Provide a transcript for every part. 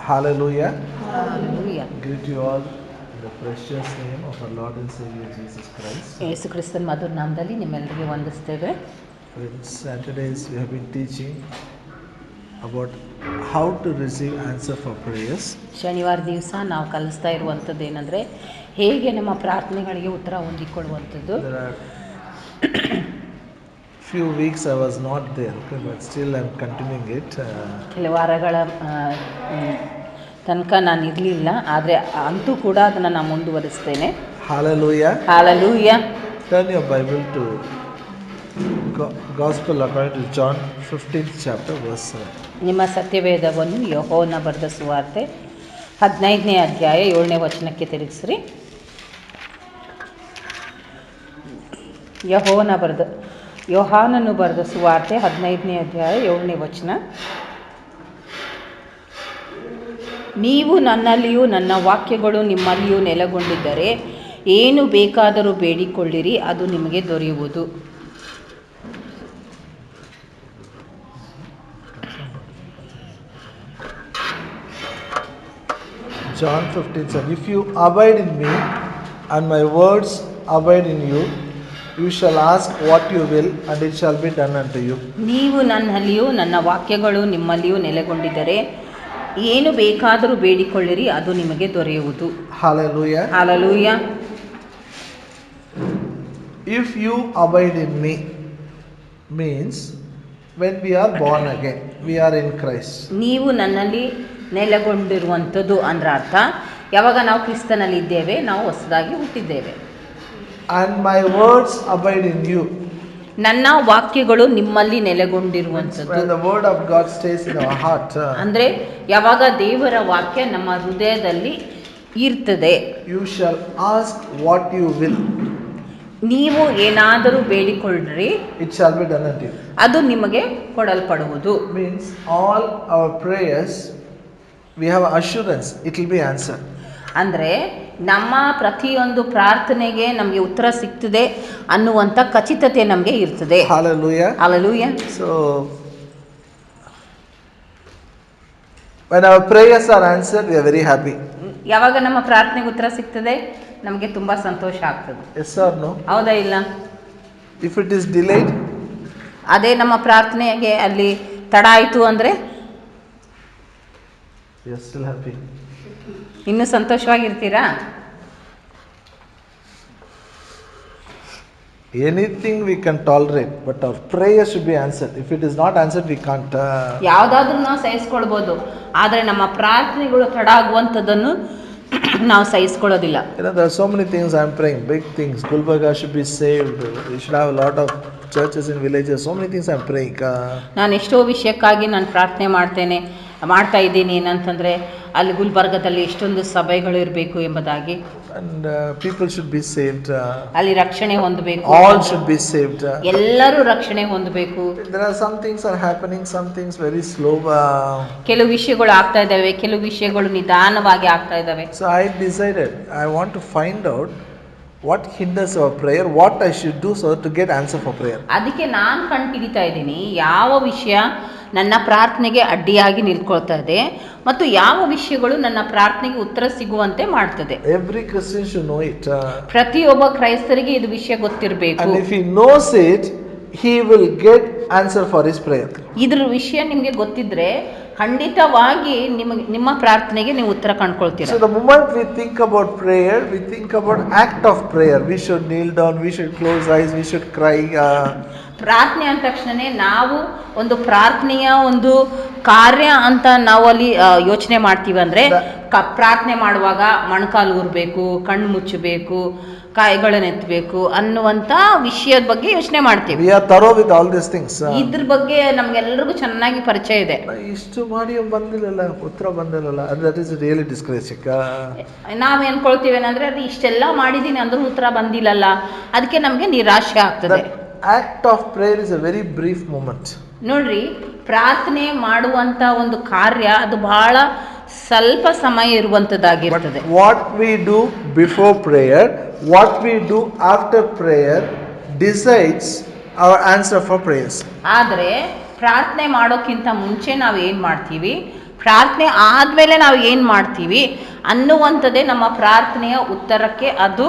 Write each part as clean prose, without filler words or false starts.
Hallelujah. Hallelujah. Greet you all in the precious name of our Lord and Savior Jesus Christ. ಯೇಸು ಕ್ರಿಸ್ತನ ಮಧುರ ನಾಮದಲ್ಲಿ ನಿಮ್ಮೆಲ್ಲರಿಗೆ ವಂದಿಸ್ತೇವೆ. Friends, Saturdays we have been teaching about how to receive answer for prayers. ಶನಿವಾರ ದಿವಸ ನಾವು ಕಲಿಸ್ತಾ ಇರುವಂಥದ್ದು ಏನಂದರೆ ಹೇಗೆ ನಮ್ಮ ಪ್ರಾರ್ಥನೆಗಳಿಗೆ ಉತ್ತರ ಹೊಂದಿಕೊಳ್ಳುವಂಥದ್ದು. There are few weeks I was not there, okay, but still I am continuing it. ಕೆಲವು ವಾರಗಳ ತನಕ ನಾನು ಇರಲಿಲ್ಲ, ಆದರೆ ಅಂತೂ ಕೂಡ ಅದನ್ನು ನಾನು ಮುಂದುವರಿಸ್ತೇನೆ. Hallelujah. Hallelujah. Turn your Bible to Gospel according to John 15th chapter verse 7. ನಿಮ್ಮ ಸತ್ಯವೇದವನ್ನು ಯೋಹಾನನ ಬರೆದ ಸುವಾರ್ತೆ 15ನೇ ಅಧ್ಯಾಯ 7ನೇ ವಚನಕ್ಕೆ ತಿರುಗಿಸ್ರಿ. ಯೋಹಾನನು ಬರೆದ ಸುವಾರ್ತೆ 15ನೇ ಅಧ್ಯಾಯ 7ನೇ ವಚನ. ನೀವು ನನ್ನಲ್ಲಿಯೂ ನನ್ನ ವಾಕ್ಯಗಳು ನಿಮ್ಮಲ್ಲಿಯೂ ನೆಲೆಗೊಂಡಿದ್ದರೆ ಏನು ಬೇಕಾದರೂ ಬೇಡಿಕೊಳ್ಳಿರಿ, ಅದು ನಿಮಗೆ ದೊರೆಯುವುದು. John 15:7. If you abide in me and my words abide in you, you shall ask what you will and it shall be done unto you. ನೀವು ನನ್ನಲ್ಲಿಯೂ ನನ್ನ ವಾಕ್ಯಗಳು ನಿಮ್ಮಲ್ಲಿಯೂ ನೆಲೆಗೊಂಡಿದ್ದರೆ ಏನು ಬೇಕಾದರೂ ಬೇಡಿಕೊಳ್ಳಿರಿ, ಅದು ನಿಮಗೆ ದೊರೆಯುವುದು. Hallelujah. Hallelujah. If you abide in me means when we are born again, we are in Christ. ನೀವು ನನ್ನಲ್ಲಿ ನೆಲೆಗೊಂಡಿರುವಂಥದ್ದು ಅಂದ್ರೆ ಅರ್ಥ ಯಾವಾಗ ನಾವು ಕ್ರಿಸ್ತನಲ್ಲಿ ಇದ್ದೇವೆ, ನಾವು ಹೊಸದಾಗಿ ಹುಟ್ಟಿದ್ದೇವೆ. And my words abide in you. ನನ್ನ ವಾಕ್ಯಗಳು ನಿಮ್ಮಲ್ಲಿ ನೆಲೆಗೊಂಡಿರುವಂಥದ್ದು. When the word of God stays in our heart, ಅಂದರೆ ಯಾವಾಗ ದೇವರ ವಾಕ್ಯ ನಮ್ಮ ಹೃದಯದಲ್ಲಿ ಇರ್ತದೆ, you shall ask what you will. ನೀವು ಏನಾದರೂ ಬೇಡಿಕೊಳ್ಳ್ರಿ, it shall be done unto you. ಅದು ನಿಮಗೆ ಕೊಡಲ್ಪಡುವುದು. Means all our prayers we have assurance it will be answered. ಅಂದರೆ ನಮ್ಮ ಪ್ರತಿಯೊಂದು ಪ್ರಾರ್ಥನೆಗೆ ನಮಗೆ ಉತ್ತರ ಸಿಗ್ತದೆ ಅನ್ನುವಂಥ ಖಚಿತತೆ ನಮಗೆ ಇರ್ತದೆ. Hallelujah. Hallelujah. So when our prayers are answered, we are very happy. ಯಾವಾಗ ನಮ್ಮ ಪ್ರಾರ್ಥನೆಗೆ ಉತ್ತರ ಸಿಗ್ತದೆ ನಮಗೆ ತುಂಬ ಸಂತೋಷ ಆಗ್ತದೆ. Yes or no? ಹೌದಾ ಇಲ್ಲ? If it is delayed, ಅದೇ ನಮ್ಮ ಪ್ರಾರ್ಥನೆಗೆ ಅಲ್ಲಿ ತಡ ಆಯಿತು ಅಂದರೆ we are still happy. ಇನ್ನೂ ಸಂತೋಷವಾಗಿರ್ತೀರಾ? Anything we can tolerate, but our prayer should be answered. If it is not answered, we can't. ಯಾವುದಾದ್ರೂ ನಾವು ಸಹಿಸ್ಕೊಳ್ಬೋದು, ಆದರೆ ನಮ್ಮ ಪ್ರಾರ್ಥನೆಗಳು ತಡ ಆಗುವಂಥದ್ದನ್ನು ನಾವು ಸಹಿಸ್ಕೊಳ್ಳೋದಿಲ್ಲ. You know, there are so many things I am praying, big things. Gulbarga should be saved. We should have a lot of churches in villages. So many things I am praying. ನಾನು ಎಷ್ಟೋ ವಿಷಯಕ್ಕಾಗಿ ನಾನು ಪ್ರಾರ್ಥನೆ ಮಾಡ್ತಾ ಇದ್ದೀನಿ. ಏನಂತಂದರೆ ಅಲ್ಲಿ ಗುಲ್ಬರ್ಗದಲ್ಲಿ ಎಷ್ಟೊಂದು ಸಭೆಗಳು ಇರಬೇಕು ಎಂಬುದಾಗಿ, and people should be saved. ಅಲ್ಲಿ ರಕ್ಷಣೆ ಹೊಂದಬೇಕು, all should be saved. ಎಲ್ಲರೂ ರಕ್ಷಣೆ ಹೊಂದಬೇಕು. There are some things are happening, some things very slow. ಕೆಲವು ವಿಷಯಗಳು ಆಗ್ತಾ ಇದ್ದಾವೆ, ಕೆಲವು ವಿಷಯಗಳು ನಿಧಾನವಾಗಿ ಆಗ್ತಾ ಇದ್ದಾವೆ. So I decided I want to find out what hinders our prayer, what I should do so to get answer for prayer. ಅದಕ್ಕೆ ನಾನು ಕಂಡುಹಿಡಿತಾ ಇದ್ದೀನಿ ಯಾವ ವಿಷಯ ನನ್ನ ಪ್ರಾರ್ಥನೆಗೆ ಅಡ್ಡಿಯಾಗಿ ನಿಲ್ಕೊಳ್ತಾ ಇದೆ ಮತ್ತು ಯಾವ ವಿಷಯಗಳು ನನ್ನ ಪ್ರಾರ್ಥನೆಗೆ ಉತ್ತರ ಸಿಗುವಂತೆ ಮಾಡ್ತದೆ. Every Christian should know it. ಪ್ರತಿಯೊಬ್ಬ ಕ್ರೈಸ್ತರಿಗೆ ಇದು ವಿಷಯ ಗೊತ್ತಿರಬೇಕು. And if he knows it, he will get answer for his prayer. ಇದ್ರ ವಿಷಯ ನಿಮಗೆ ಗೊತ್ತಿದ್ರೆ ಖಂಡಿತವಾಗಿ ನಿಮ್ಮ ಪ್ರಾರ್ಥನೆಗೆ ನೀವು ಉತ್ತರ ಕಂಡುಕೊಳ್ತೀರಾ. So the moment we think about prayer, we think about act of prayer. We should kneel down, we should close eyes, we should cry. ಪ್ರಾರ್ಥನೆ ಅಂದ ತಕ್ಷಣನೇ ನಾವು ಒಂದು ಪ್ರಾರ್ಥನೆಯ ಒಂದು ಕಾರ್ಯ ಅಂತ ನಾವು ಅಲ್ಲಿ ಯೋಚನೆ ಮಾಡ್ತೀವಿ. ಅಂದರೆ ಪ್ರಾರ್ಥನೆ ಮಾಡುವಾಗ ಮೊಣಕಾಲು ಊರಬೇಕು, ಕಣ್ಣು ಮುಚ್ಚಬೇಕು, ಕಾಯಿಗಳನ್ನು ಎತ್ತಬೇಕು ಅನ್ನುವಂಥ ವಿಷಯದ ಬಗ್ಗೆ ಯೋಚನೆ ಮಾಡ್ತೀವಿ. We are thorough with all these things. ಇದ್ರ ಬಗ್ಗೆ ನಮ್ಗೆಲ್ಲರಿಗೂ ಚೆನ್ನಾಗಿ ಪರಿಚಯ ಇದೆ. ಇಷ್ಟು ಮಾಡಿ ಬಂದಿಲ್ಲಲ್ಲ, ಉತ್ತರ ಬಂದಿಲ್ಲಲ್ಲ, that is really discouraging. ನಾವು ಏನ್ಕೊಳ್ತೀವಿ ಏನಂದ್ರೆ ಅದು ಇಷ್ಟೆಲ್ಲ ಮಾಡಿದ್ದೀನಿ ಅಂದ್ರೂ ಉತ್ತರ ಬಂದಿಲ್ಲಲ್ಲ, ಅದಕ್ಕೆ ನಮಗೆ ನಿರಾಶೆ ಆಗ್ತದೆ. Act of prayer is a very brief moment. ನೋಡ್ರಿ, ಪ್ರಾರ್ಥನೆ ಮಾಡುವಂತ ಒಂದು ಕಾರ್ಯ ಅದು ಬಹಳ ಸ್ವಲ್ಪ ಸಮಯ ಇರುವಂತದ್ದಾಗಿರ್ತದೆ. What we do before prayer, what we do after prayer decides our answer for prayers. ಆದರೆ ಪ್ರಾರ್ಥನೆ ಮಾಡೋಕ್ಕಿಂತ ಮುಂಚೆ ನಾವು ಏನು ಮಾಡ್ತೀವಿ, ಪ್ರಾರ್ಥನೆ ಆದಮೇಲೆ ನಾವು ಏನು ಮಾಡ್ತೀವಿ ಅನ್ನುವಂಥದ್ದೇ ನಮ್ಮ ಪ್ರಾರ್ಥನೆಯ ಉತ್ತರಕ್ಕೆ ಅದು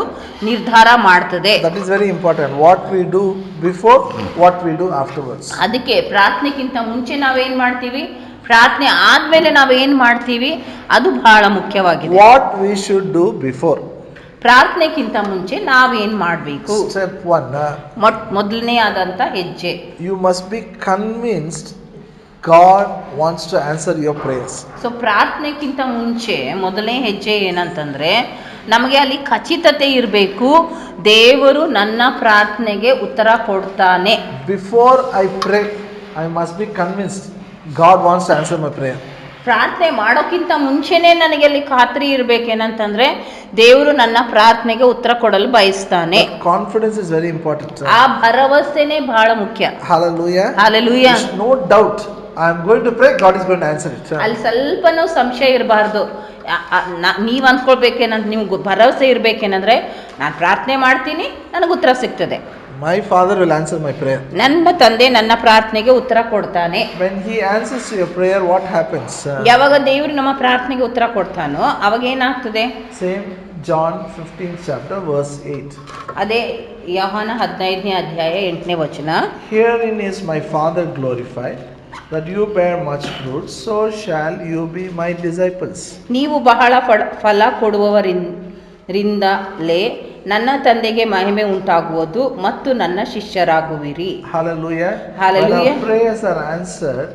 ನಿರ್ಧಾರ ಮಾಡ್ತದೆ. That is very important. What we do before, what we do afterwards. ಅದಕ್ಕೆ ಪ್ರಾರ್ಥನೆಗಿಂತ ಮುಂಚೆ ನಾವೇನು ಮಾಡ್ತೀವಿ, ಪ್ರಾರ್ಥನೆ ಆದಮೇಲೆ ನಾವೇನು ಮಾಡ್ತೀವಿ ಅದು ಬಹಳ ಮುಖ್ಯವಾಗಿದೆ. What we should do before. ಪ್ರಾರ್ಥನೆಗಿಂತ ಮುಂಚೆ ನಾವೇನು ಮಾಡಬೇಕು? Step 1. ಮೊದಲನೇ ಆದಂಥ ಹೆಜ್ಜೆ, You must be convinced God wants to answer your prayers. So ಪ್ರಾರ್ಥನೆಗಿಂತ ಮುಂಚೆ ಮೊದಲನೇ ಹೆಜ್ಜೆ ಏನಂತಂದರೆ ನಮಗೆ ಅಲ್ಲಿ ಖಚಿತತೆ ಇರಬೇಕು, ದೇವರು ನನ್ನ ಪ್ರಾರ್ಥನೆಗೆ ಉತ್ತರ ಕೊಡ್ತಾನೆ. Before I pray, I must be convinced God wants to answer my prayer. ಪ್ರಾರ್ಥನೆ ಮಾಡೋಕ್ಕಿಂತ ಮುಂಚೆನೇ ನನಗೆ ಅಲ್ಲಿ ಖಾತ್ರಿ ಇರಬೇಕೇನಂತಂದ್ರೆ ದೇವರು ನನ್ನ ಪ್ರಾರ್ಥನೆಗೆ ಉತ್ತರ ಕೊಡಲು ಬಯಸ್ತಾನೆ. Confidence is very important. ಆ ಭರವಸೆನೇ ಬಹಳ ಮುಖ್ಯ. Hallelujah. Hallelujah. There's no doubt. I am going to pray, God is going to answer it. ಅಲ್ಲಿ ಸ್ವಲ್ಪನೂ ಸಂಶಯ ಇರಬಾರ್ದು. ನೀವು ಅಂದ್ಕೊಳ್ಬೇಕೇನಂತ ನಿಮ್ಗೆ ಭರವಸೆ ಇರಬೇಕೇನಂದ್ರೆ ನಾನು ಪ್ರಾರ್ಥನೆ ಮಾಡ್ತೀನಿ, ನನಗೆ ಉತ್ತರ ಸಿಗ್ತದೆ. My Father will answer my prayer. ನನ್ನ ತಂದೆ ನನ್ನ ಪ್ರಾರ್ಥನೆಗೆ ಉತ್ತರ ಕೊಡ್ತಾನೆ. When He answers your prayer, what happens? ಯಾವಾಗ ದೇವರು ನಮ್ಮ ಪ್ರಾರ್ಥನೆಗೆ ಉತ್ತರ ಕೊಡ್ತಾನೋ ಅವಾಗ ಏನಾಗ್ತದೆ? Same John 15th chapter verse 8. ಅದೇ ಯೋಹಾನ 15ನೇ ಅಧ್ಯಾಯ 8ನೇ ವಚನ. Herein is my Father glorified, that you bear much fruit, so shall you be my disciples. ನೀವು ಬಹಳ ಫಲ ಕೊಡುವವರಿಂದಲೇ ನನ್ನ ತಂದೆಗೆ ಮಹಿಮೆ ಉಂಟಾಗುವುದು ಮತ್ತು ನನ್ನ ಶಿಷ್ಯರಾಗುವಿರಿ. Hallelujah. Hallelujah. When our prayers are answered,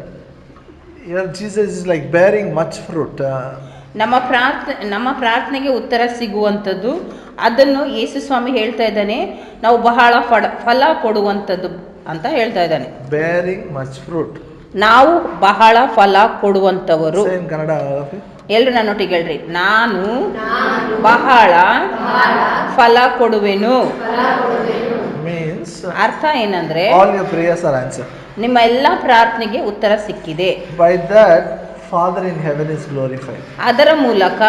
Jesus is like bearing much fruit. ನಮ್ಮ ಪ್ರಾರ್ಥನೆಗೆ ಉತ್ತರ ಸಿಗುವಂಥದ್ದು ಅದನ್ನು ಯೇಸು ಸ್ವಾಮಿ ಹೇಳ್ತಾ ಇದ್ದಾನೆ, ನಾವು ಬಹಳ ಫಲ ಕೊಡುವಂಥದ್ದು ಅಂತ ಹೇಳ್ತಾ ಇದ್ದಾನೆ. Bearing much fruit. ನಾವು ಬಹಳ ಫಲ ಕೊಡುವಂಥವರು. Say in Kannada, all of you. ಎಲ್ಲರೂ ನನ್ನೊಟ್ಟಿಗೆ ಹೇಳ್ರಿ, ನಾನು ಬಹಳ ಫಲ ಕೊಡುವೆನು. Means ಅರ್ಥ ಏನಂದ್ರೆ all your prayers are answered. ನಿಮ್ಮ ಎಲ್ಲ ಪ್ರಾರ್ಥನೆಗೆ ಉತ್ತರ ಸಿಕ್ಕಿದೆ. By that, Father in heaven is glorified. ಅದರ ಮೂಲಕ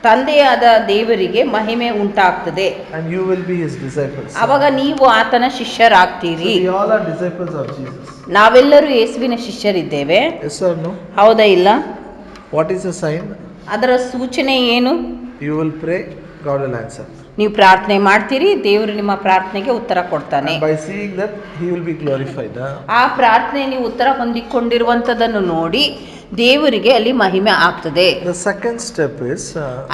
ತಂದೆಯಾದ ದೇವರಿಗೆ ಮಹಿಮೆ ಉಂಟಾಗ್ತದೆ. And you will be His disciples. ಅವಾಗ ನೀವು ಆತನ ಶಿಷ್ಯರಾಗ್ತೀರಿ. So we all are disciples of Jesus. ನಾವೆಲ್ಲರೂ ಯೇಸುವಿನ ಶಿಷ್ಯರಿದ್ದೇವೆ. Yes or no? ಹೌದಾ ಇಲ್ಲ? What is the sign? ಅದರ ಸೂಚನೆ ಏನು? You will pray, God will answer. ನೀವು ಪ್ರಾರ್ಥನೆ ಮಾಡ್ತೀರಿ, ದೇವರು ನಿಮ್ಮ ಪ್ರಾರ್ಥನೆಗೆ ಉತ್ತರ ಕೊಡ್ತಾನೆ. And by seeing that, He will be glorified. ಆ ಪ್ರಾರ್ಥನೆ ನೀವು ಉತ್ತರ ಹೊಂದಿಕೊಂಡಿರುವಂಥದ್ದನ್ನು ನೋಡಿ ದೇವರಿಗೆ ಅಲ್ಲಿ ಮಹಿಮೆ ಆಗ್ತದೆ. The second step is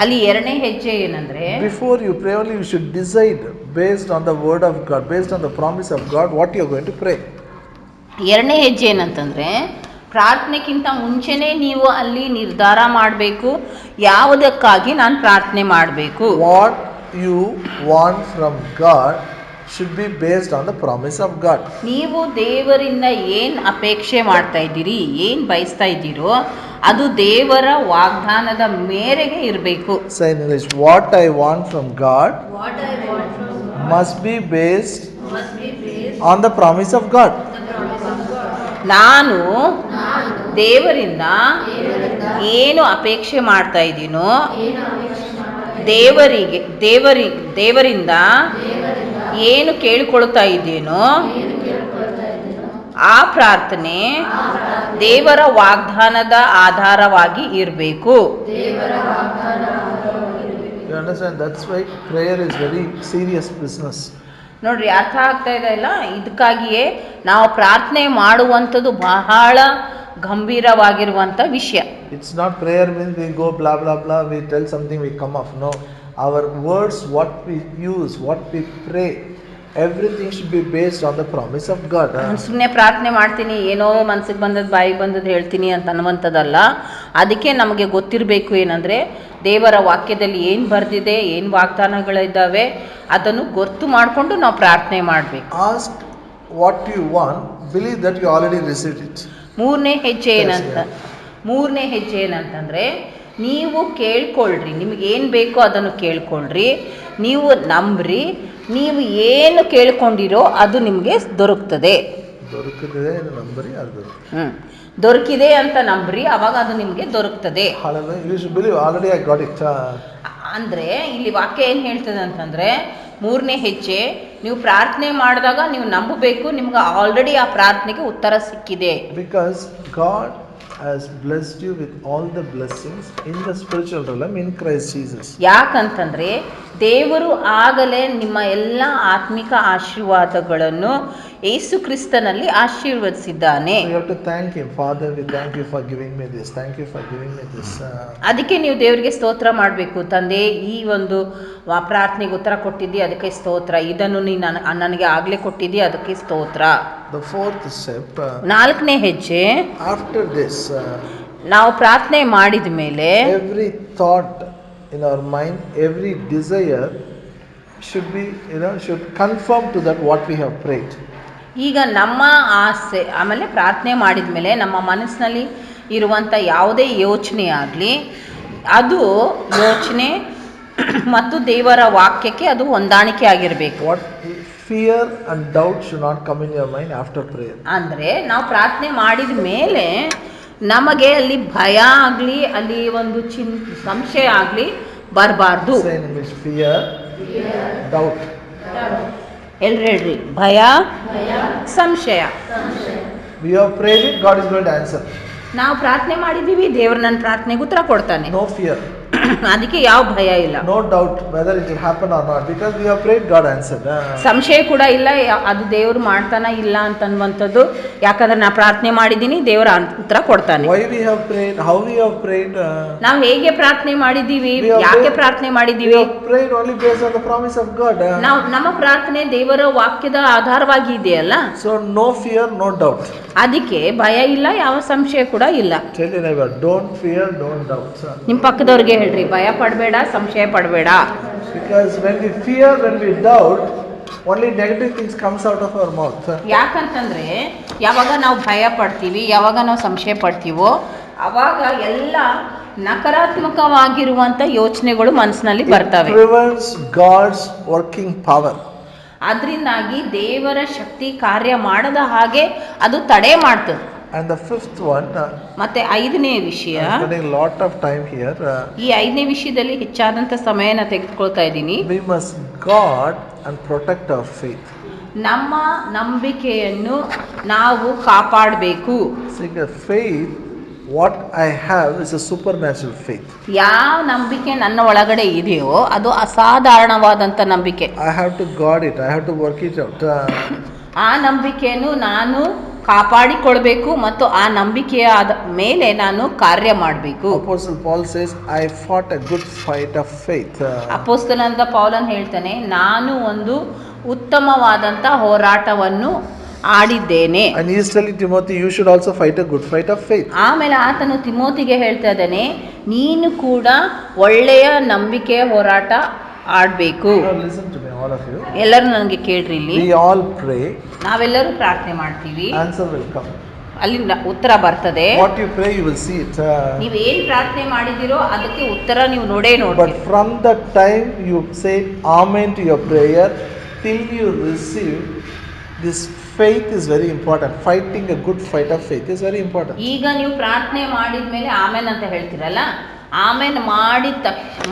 ಅಲ್ಲಿ ಎರಡನೇ ಹೆಜ್ಜೆ ಏನಂದ್ರೆ before you pray only you should decide based on the word of God, based on the promise of God, what you are going to pray. ಎರಡನೇ ಹೆಜ್ಜೆ ಏನಂತಂದ್ರೆ ಪ್ರಾರ್ಥನೆಗಿಂತ ಮುಂಚೆನೇ ನೀವು ಅಲ್ಲಿ ನಿರ್ಧಾರ ಮಾಡಬೇಕು, ಯಾವುದಕ್ಕಾಗಿ ನಾನು ಪ್ರಾರ್ಥನೆ ಮಾಡಬೇಕು. What you want from God should be based on the promise of God. ನೀವು ದೇವರಿಂದ ಏನು ಅಪೇಕ್ಷೆ ಮಾಡ್ತಾ ಇದ್ದೀರಿ, ಏನು ಬಯಸ್ತಾ ಇದ್ದೀರೋ ಅದು ದೇವರ ವಾಗ್ದಾನದ ಮೇರೆಗೆ ಇರಬೇಕು. Say in English, what I want from God must be based on the promise of God. ನಾನು ದೇವರಿಂದ ಏನು ಅಪೇಕ್ಷೆ ಮಾಡ್ತಾ ಇದ್ದೀನೋ, ದೇವರಿಂದ ಏನು ಕೇಳಿಕೊಳ್ತಾ ಇದ್ದೀನೋ ಆ ಪ್ರಾರ್ಥನೆ ದೇವರ ವಾಗ್ದಾನದ ಆಧಾರವಾಗಿ ಇರಬೇಕು. You understand? That's why prayer is very serious business. ನೋಡ್ರಿ, ಅರ್ಥ ಆಗ್ತಾ ಇದೆ ಇಲ್ಲ? ಇದಕ್ಕಾಗಿಯೇ ನಾವು ಪ್ರಾರ್ಥನೆ ಮಾಡುವಂಥದ್ದು ಬಹಳ ಗಂಭೀರವಾಗಿರುವಂಥ ವಿಷಯ. It's not prayer means we go blah blah blah, we tell something, we come off. No, our words, what we use, what we pray, everything should be based on the promise of God. ಸುಮ್ಮನೆ ಪ್ರಾರ್ಥನೆ ಮಾಡ್ತೀನಿ, ಏನೋ ಮನಸ್ಸಿಗೆ ಬಂದದ್ದು ಬಾಯಿಗೆ ಬಂದದ್ದು ಹೇಳ್ತೀನಿ ಅಂತ ಅನ್ನುವಂಥದ್ದಲ್ಲ. ಅದಕ್ಕೆ ನಮಗೆ ಗೊತ್ತಿರಬೇಕು ಏನಂದರೆ ದೇವರ ವಾಕ್ಯದಲ್ಲಿ ಏನು ಬರೆದಿದೆ, ಏನು ವಾಗ್ದಾನಗಳಿದ್ದಾವೆ ಅದನ್ನು ಗೊತ್ತು ಮಾಡಿಕೊಂಡು ನಾವು ಪ್ರಾರ್ಥನೆ ಮಾಡಬೇಕು. Ask what you want, believe that you already received it. ಮೂರನೇ ಹೆಜ್ಜೆ ಏನಂತಂದರೆ ನೀವು ಕೇಳ್ಕೊಳ್ರಿ, ನಿಮಗೇನು ಬೇಕೋ ಅದನ್ನು ಕೇಳ್ಕೊಳ್ರಿ, ನೀವು ನಂಬ್ರಿ, ನೀವು ಏನು ಕೇಳ್ಕೊಂಡಿರೋ ಅದು ನಿಮಗೆ ದೊರಕ್ತದೆ. ದೊರಕಿದೆ ಅಂತ ನಂಬ್ರಿ, ಅವಾಗ ಅದು ನಿಮಗೆ ದೊರಕ್ತದೆ. ಅಂದರೆ ಇಲ್ಲಿ ವಾಕ್ಯ ಏನು ಹೇಳ್ತದೆ ಅಂತಂದರೆ ಮೂರನೇ ಹೆಜ್ಜೆ, ನೀವು ಪ್ರಾರ್ಥನೆ ಮಾಡಿದಾಗ ನೀವು ನಂಬಬೇಕು, ನಿಮ್ಗೆ ಆಲ್ರೆಡಿ ಆ ಪ್ರಾರ್ಥನೆಗೆ ಉತ್ತರ ಸಿಕ್ಕಿದೆ. Because God has blessed you with all the blessings in the spiritual realm in Christ Jesus. ಯಾಕಂತಂದ್ರೆ ದೇವರು ಆಗಲೇ ನಿಮ್ಮ ಎಲ್ಲ ಆತ್ಮಿಕ ಆಶೀರ್ವಾದಗಳನ್ನು ಯೇಸು ಕ್ರಿಸ್ತನಲ್ಲಿ ಆಶೀರ್ವದಿಸಿದ್ದಾನೆ. So you have to thank him. Father, we thank you for giving me this. Thank you for giving me this. ಅದಕ್ಕೆ ನೀವು ದೇವರಿಗೆ ಸ್ತೋತ್ರ ಮಾಡಬೇಕು. ತಂದೆ, ಈ ಒಂದು ಪ್ರಾರ್ಥನೆಗೆ ಉತ್ತರ ಕೊಟ್ಟಿದ್ದಿ, ಅದಕ್ಕೆ ಸ್ತೋತ್ರ. ಇದನ್ನು ನೀನು ನನಗೆ ಆಗಲೇ ಕೊಟ್ಟಿದ್ದಿ, ಅದಕ್ಕೆ ಸ್ತೋತ್ರ. The fourth step. ನಾಲ್ಕನೇ ಹೆಜ್ಜೆ, after this, ನಾವು ಪ್ರಾರ್ಥನೆ ಮಾಡಿದ ಮೇಲೆ every thought in our mind, every desire should be, should conform to that what we have prayed. ಈಗ ನಮ್ಮ ಆಸೆ, ಆಮೇಲೆ ಪ್ರಾರ್ಥನೆ ಮಾಡಿದ ಮೇಲೆ ನಮ್ಮ ಮನಸ್ಸಿನಲ್ಲಿ ಇರುವಂಥ ಯಾವುದೇ ಯೋಚನೆ ಆಗಲಿ, ಅದು ಯೋಚನೆ ಮತ್ತು ದೇವರ ವಾಕ್ಯಕ್ಕೆ ಅದು ಹೊಂದಾಣಿಕೆ ಆಗಿರಬೇಕು. What fear and doubt should not come in your mind after prayer. ಅಂದರೆ ನಾವು ಪ್ರಾರ್ಥನೆ ಮಾಡಿದ ಮೇಲೆ ನಮಗೆ ಅಲ್ಲಿ ಭಯ ಆಗಲಿ, ಅಲ್ಲಿ ಒಂದು ಸಂಶಯ ಆಗಲಿ ಬರಬಾರ್ದು. Fear, doubt. ಎಲ್ರು ಹೇಳ್ರಿ, ಭಯ, ಸಂಶಯ. We have prayed it, God is going to answer. ನಾವು ಪ್ರಾರ್ಥನೆ ಮಾಡಿದ್ದೀವಿ, ದೇವರು ನನ್ನ ಪ್ರಾರ್ಥನೆಗೆ ಉತ್ತರ ಕೊಡ್ತಾನೆ. No fear. ಅದಕ್ಕೆ ಯಾವ ಭಯ ಇಲ್ಲ. No doubt whether it will happen or not, because we have prayed, God answered. ಸಂಶಯ ಕೂಡ ಇಲ್ಲ, ಅದು ದೇವರು ಮಾಡ್ತಾನ ಇಲ್ಲ ಅಂತನ್ನುವಂಥದ್ದು. ಯಾಕಂದ್ರೆ ನಾ ಪ್ರಾರ್ಥನೆ ಮಾಡಿದ್ದೀನಿ, ದೇವರ ಉತ್ತರ ಕೊಡ್ತಾನೆ. Why we have prayed, how we have prayed. ನಾವು ಹೇಗೆ ಪ್ರಾರ್ಥನೆ ಮಾಡಿದ್ದೀವಿ, ಯಾಕೆ ಪ್ರಾರ್ಥನೆ ಮಾಡಿದ್ದೀವಿ? We have prayed only based on the promise of God. ನಾವು ನಮ್ಮ ಪ್ರಾರ್ಥನೆ ದೇವರ ವಾಕ್ಯದ ಆಧಾರವಾಗಿ ಇದೆಯಲ್ಲ. So no fear, no doubt. ಅದಕ್ಕೆ ಭಯ ಇಲ್ಲ, ಯಾವ ಸಂಶಯ ಕೂಡ ಇಲ್ಲ. Tell your neighbor, don't fear, don't doubt. ನಿಮ್ಮ ಪಕ್ಕದವ್ರಿಗೆ ಹೇಳ್ರಿ, ಭಯ ಪಡಬೇಡ, ಸಂಶಯ ಪಡಬೇಡ. Because when we fear, when we doubt, only negative things comes out of our mouth. ಯಾಕಂತಂದ್ರೆ ಯಾವಾಗ ನಾವು ಭಯ ಪಡ್ತೀವಿ, ಯಾವಾಗ ನಾವು ಸಂಶಯ ಪಡ್ತೀವೋ, ಅವಾಗ ಎಲ್ಲ ನಕಾರಾತ್ಮಕವಾಗಿರುವಂತ ಯೋಚನೆಗಳು ಮನಸ್ಸಿನಲ್ಲಿ ಬರ್ತವೆ. It prevents God's working power. ಅದರಿಂದಾಗಿ ದೇವರ ಶಕ್ತಿ ಕಾರ್ಯ ಮಾಡದ ಹಾಗೆ ಅದು ತಡೆ ಮಾಡ್ತದೆ. And the fifth one, ಮತ್ತೆ ಐದನೇ ವಿಷಯ, I'm spending a lot of time here. ಈ ಐದನೇ ವಿಷಯದಲ್ಲಿ ಹೆಚ್ಚಾದಂತ ಸಮಯನ ತೆಗೆದುಕೊಳ್ತಾ ಇದ್ದೀನಿ. We must guard and protect our faith. ನಮ್ಮ ನಂಬಿಕೆಯನ್ನು ನಾವು ಕಾಪಾಡಬೇಕು. See, faith, what I have is a supernatural faith. ಯಾವ ನಂಬಿಕೆ ನನ್ನ ಒಳಗಡೆ ಇದೆಯೋ ಅದು ಅಸಾಧಾರಣವಾದಂತ ನಂಬಿಕೆ. I have to guard it. I have to work it out. ಆ ನಂಬಿಕೆಯನ್ನು ನಾನು ಕಾಪಾಡಿಕೊಳ್ಬೇಕು ಮತ್ತು ಆ ನಂಬಿಕೆಯ ಮೇಲೆ ನಾನು ಕಾರ್ಯ ಮಾಡಬೇಕು. Apostle Paul says, I fought a good fight of faith. ಅಪೊಸ್ತಲನಾದ ಪೌಲನ್ ಹೇಳ್ತಾನೆ, ನಾನು ಒಂದು ಉತ್ತಮವಾದಂತ ಹೋರಾಟವನ್ನು ಆಡಿದ್ದೇನೆ. And he is telling Timothy, you should also fight a good fight of faith. ಆಮೇಲೆ ಆತನು ತಿಮೋತಿಗೆ ಹೇಳ್ತಾ ಇದ್ದಾನೆ, ನೀನು ಕೂಡ ಒಳ್ಳೆಯ ನಂಬಿಕೆಯ ಹೋರಾಟ ಆಡಬೇಕು. Listen to me, all of you. ಎಲ್ಲರೂ ನನಗೆ ಕೇಳ್ರಿ. ಇಲ್ಲಿ We all pray. ನಾವೆಲ್ಲರೂ ಪ್ರಾರ್ಥನೆ ಮಾಡ್ತೀವಿ, Answer will come. ಅಲ್ಲಿ ಉತ್ತರ ಬರ್ತದೆ. What you pray, you will see it. ನೀವೇನ್ ಪ್ರಾರ್ಥನೆ ಮಾಡಿದಿರೋ ಅದಕ್ಕೆ ಉತ್ತರ ನೀವು ನೋಡೇ ನೋಡಿ. But from the time you say amen to your prayer till you receive, this faith is very important. Fighting a good fight of faith is very important. ಈಗ ನೀವು ಪ್ರಾರ್ಥನೆ ಮಾಡಿದ್ಮೇಲೆ ಆಮೇನ್ ಅಂತ ಹೇಳ್ತಿರಲ್ಲ, ಆಮೇನ್